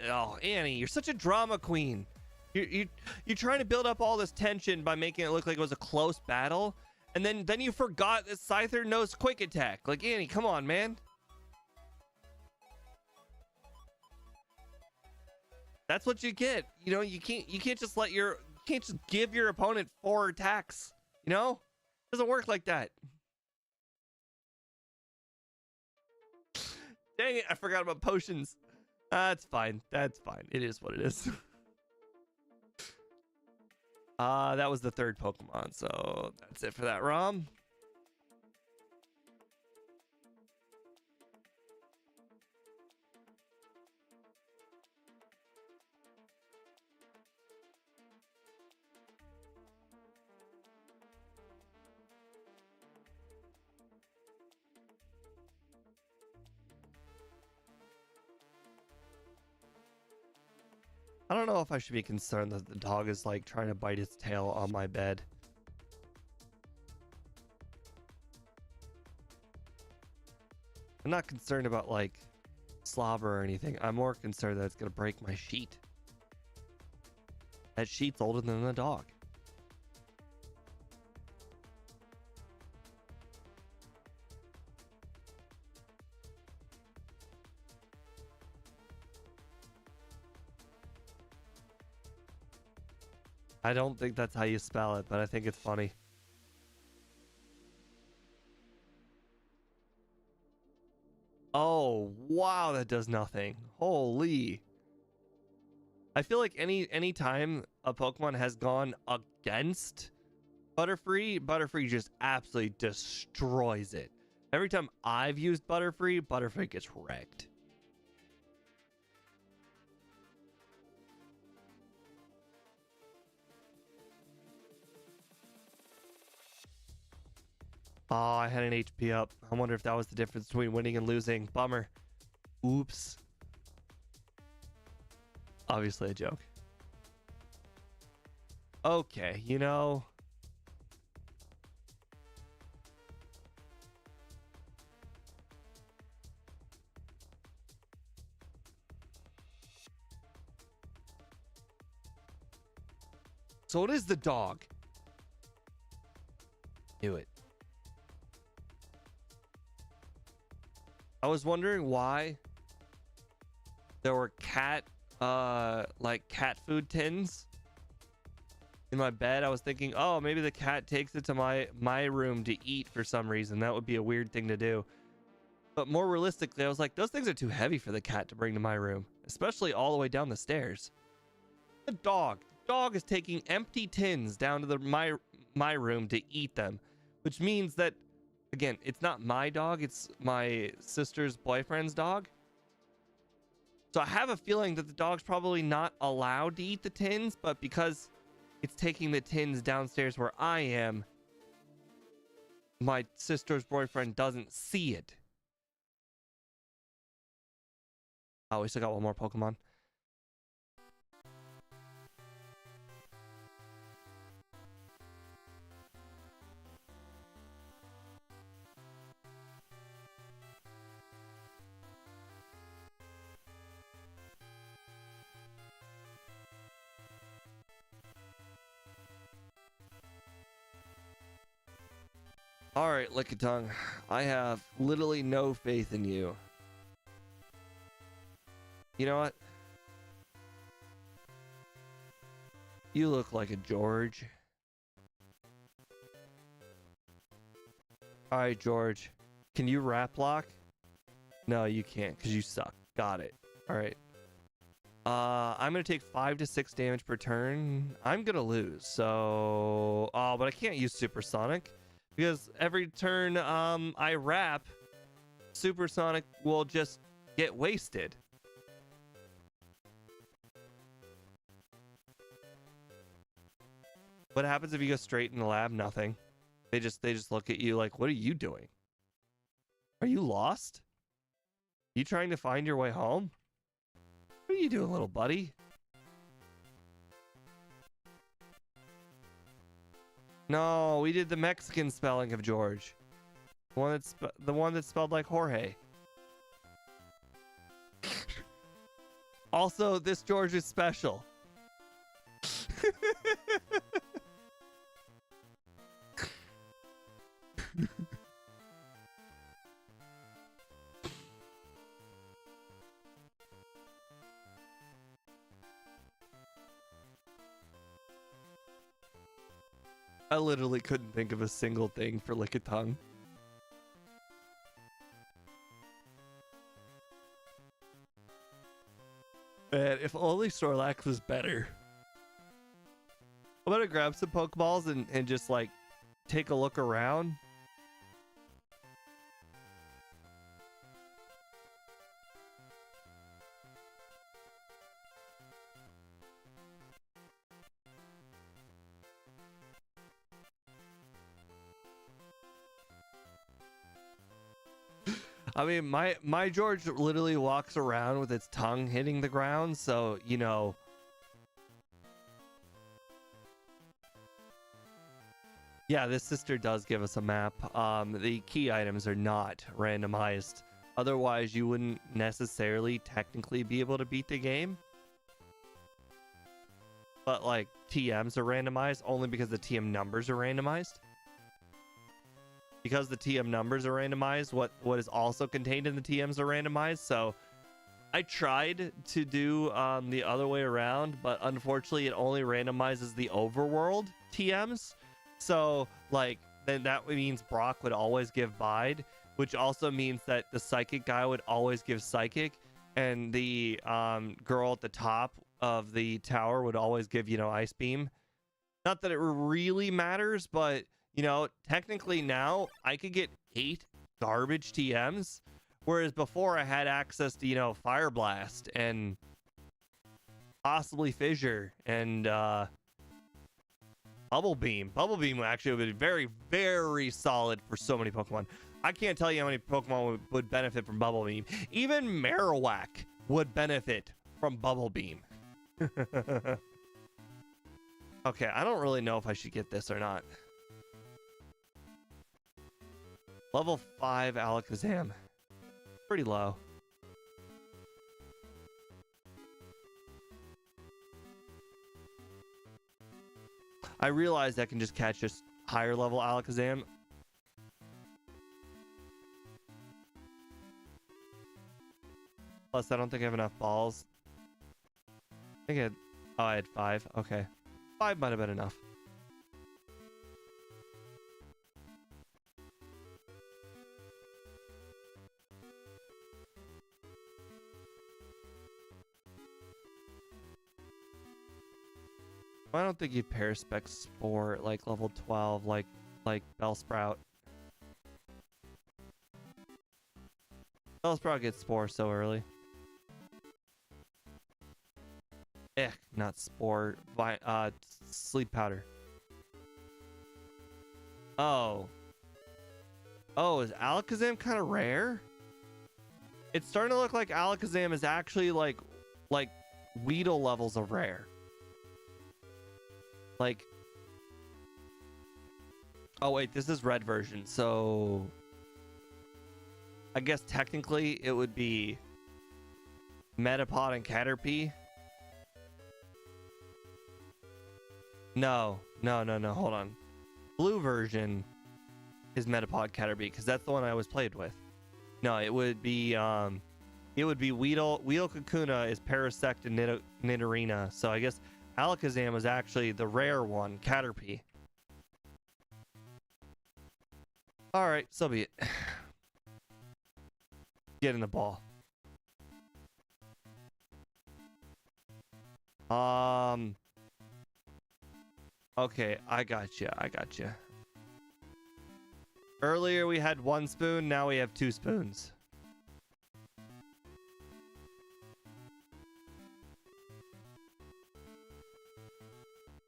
Speaker 1: Oh, Annie, you're such a drama queen. You're trying to build up all this tension by making it look like it was a close battle, And then you forgot that Scyther knows quick attack. Like, Annie, come on, man. That's what you get. You know, you can't just give your opponent 4 attacks. You know? It doesn't work like that. Dang it, I forgot about potions. That's fine. That's fine. It is what it is. That was the 3rd Pokemon, so that's it for that ROM. I don't know if I should be concerned that the dog is like trying to bite its tail on my bed. I'm not concerned about like slobber or anything. I'm more concerned that it's gonna break my sheet. That sheet's older than the dog. I don't think that's how you spell it, but I think it's funny. Oh, wow, that does nothing. Holy. I feel like any time a Pokemon has gone against Butterfree, Butterfree just absolutely destroys it. Every time I've used Butterfree, Butterfree gets wrecked. Oh, I had an HP up. I wonder if that was the difference between winning and losing. Bummer. Oops. Obviously a joke. Okay, you know. So it is the dog. Knew it. I was wondering why there were cat food tins in my bed. I was thinking, oh, maybe the cat takes it to my room to eat for some reason. That would be a weird thing to do. But more realistically, I was like, those things are too heavy for the cat to bring to my room, especially all the way down the stairs. The dog is taking empty tins down to my room to eat them, which means that, again, it's not my dog, it's my sister's boyfriend's dog. So I have a feeling that the dog's probably not allowed to eat the tins, but because it's taking the tins downstairs where I am, my sister's boyfriend doesn't see it. Oh, we still got one more Pokemon. All right, Lickitung, I have literally no faith in you. You know what? You look like a George. All right, George. Can you rap lock? No, you can't because you suck. Got it. All right. I'm going to take 5 to 6 damage per turn. I'm going to lose. So, oh, but I can't use Supersonic because every turn I rap, Supersonic will just get wasted. What happens if you go straight in the lab? Nothing. They just look at you like, what are you doing? Are you lost? You trying to find your way home? What are you doing, little buddy? No, we did the Mexican spelling of George. The one that's spelled like Jorge. Also, this George is special. I literally couldn't think of a single thing for Lickitung. Man, if only Snorlax was better. I'm gonna grab some Pokeballs and just like take a look around. I mean, my George literally walks around with its tongue hitting the ground, so you know. Yeah, this sister does give us a map. The key items are not randomized. Otherwise, you wouldn't necessarily technically be able to beat the game. But like TMs are randomized only because the TM numbers are randomized. Because the TM numbers are randomized, what is also contained in the TMs are randomized. So I tried to do the other way around, but unfortunately it only randomizes the overworld TMs. So like then that means Brock would always give Bide, which also means that the psychic guy would always give psychic, and the girl at the top of the tower would always give, you know, ice beam. Not that it really matters, but you know, technically now I could get 8 garbage TMs, whereas before I had access to, you know, Fire Blast and possibly Fissure and Bubble Beam. Bubble Beam actually would be very, very solid for so many Pokemon. I can't tell you how many Pokemon would benefit from Bubble Beam. Even Marowak would benefit from Bubble Beam. Okay, I don't really know if I should get this or not. Level 5 Alakazam. Pretty low. I realized I can just catch a higher level Alakazam. Plus, I don't think I have enough balls. I think I had... Oh, I had 5. Okay. 5 might have been enough. I don't think you Paraspec Spore at like level 12 like Bellsprout. Bellsprout gets Spore so early. Not Spore. Sleep Powder. Oh. Oh, is Alakazam kind of rare? It's starting to look like Alakazam is actually like Weedle levels of rare. Like, oh wait, this is red version, so I guess technically it would be Metapod and Caterpie. No, hold on. Blue version is Metapod Caterpie because that's the one I was played with. No, it would be Weedle Kakuna is Parasect and Nidorina, so I guess Alakazam was actually the rare one, Caterpie. Alright, so be it. Get in the ball. Okay, I got you. Earlier we had 1 spoon, now we have 2 spoons.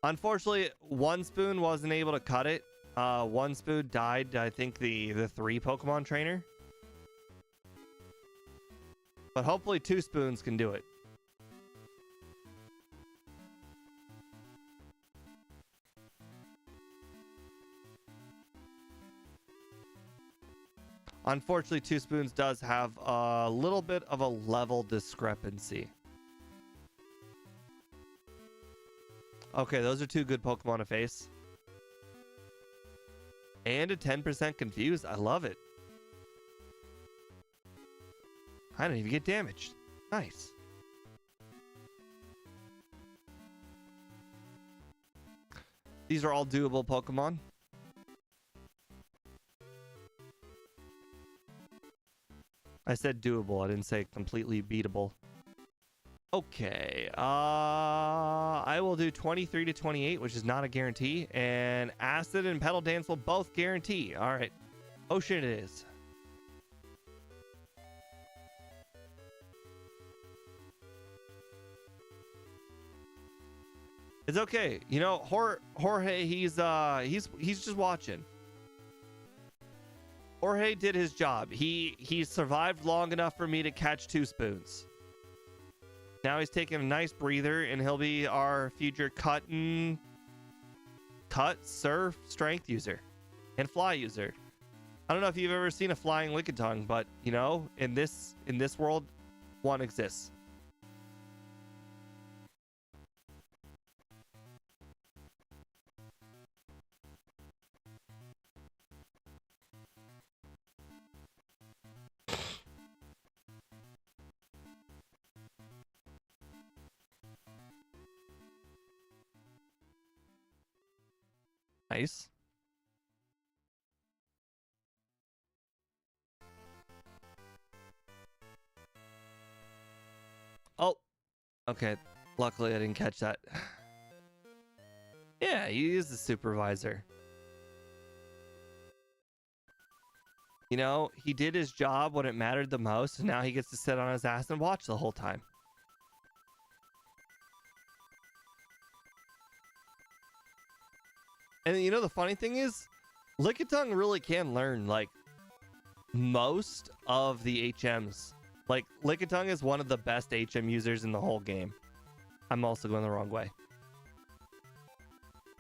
Speaker 1: Unfortunately, 1 spoon wasn't able to cut it. 1 spoon died, I think the 3 Pokemon trainer. But hopefully 2 spoons can do it. Unfortunately, 2 spoons does have a little bit of a level discrepancy. Okay, those are 2 good Pokemon to face. And a 10% confused. I love it. I don't even get damaged. Nice. These are all doable Pokemon. I said doable. I didn't say completely beatable. Okay. I will do 23 to 28, which is not a guarantee. And Acid and Petal Dance will both guarantee. All right. Ocean it is. It's okay. You know, Jorge, he's just watching. Jorge did his job. He survived long enough for me to catch 2 spoons. Now he's taking a nice breather, and he'll be our future cut, surf, strength user, and fly user. I don't know if you've ever seen a flying Lickitung, but you know, in this world, one exists. Nice. Oh, okay. Luckily, I didn't catch that. Yeah, he is the supervisor. You know, he did his job when it mattered the most, and now he gets to sit on his ass and watch the whole time. And you know, the funny thing is, Lickitung really can learn, like, most of the HMs. Like, Lickitung is one of the best HM users in the whole game. I'm also going the wrong way.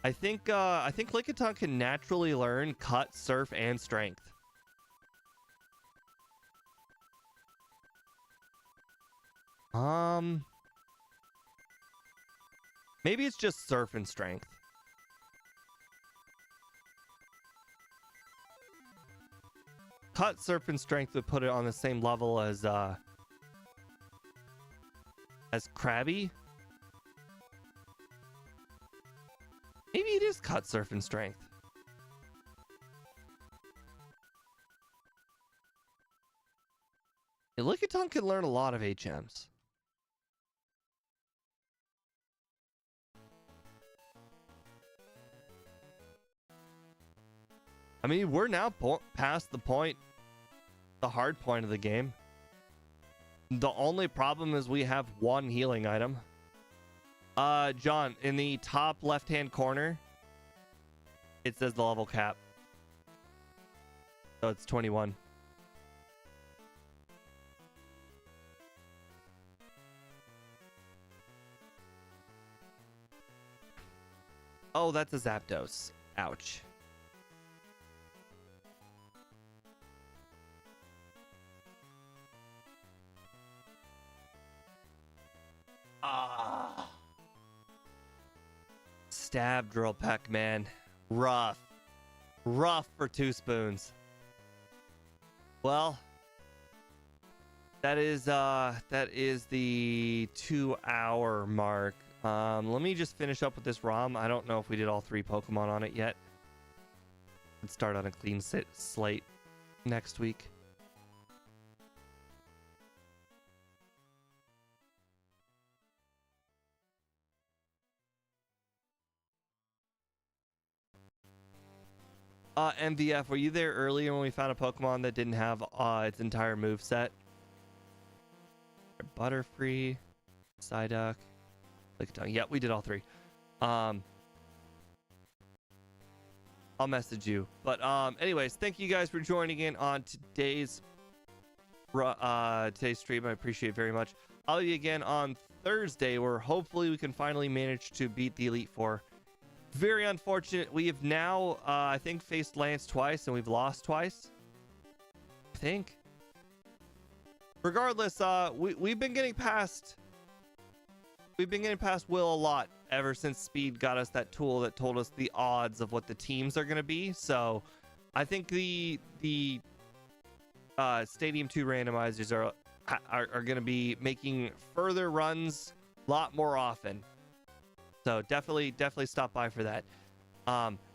Speaker 1: I think Lickitung can naturally learn cut, surf, and strength. Maybe it's just surf and strength. Cut, surf, and strength would put it on the same level as Krabby. Maybe it is cut, surf, and strength. Yeah, Lickitung can learn a lot of HMs. I mean, we're now past the point, the hard point of the game. The only problem is we have one healing item. John, in the top left-hand corner, it says the level cap. So it's 21. Oh, that's a Zapdos. Ouch. Ah. Stab drill peck, man. Rough. Rough for 2 spoons. Well, that is the 2-hour mark. Let me just finish up with this ROM. I don't know if we did all 3 Pokemon on it yet. Let's start on a clean slate next week. MVF, were you there earlier when we found a Pokemon that didn't have its entire moveset? Butterfree, Psyduck, Lickitung. Yep, we did all 3. I'll message you. But anyways, thank you guys for joining in on today's stream. I appreciate it very much. I'll be again on Thursday, where hopefully we can finally manage to beat the Elite Four. Very unfortunate. We have now, I think, faced Lance twice, and we've lost twice. I think. Regardless, we've been getting past. We've been getting past Will a lot ever since Speed got us that tool that told us the odds of what the teams are going to be. So, I think the Stadium 2 randomizers are going to be making further runs a lot more often. So definitely stop by for that.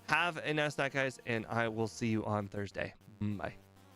Speaker 1: Have a nice night, guys, and I will see you on Thursday. Bye.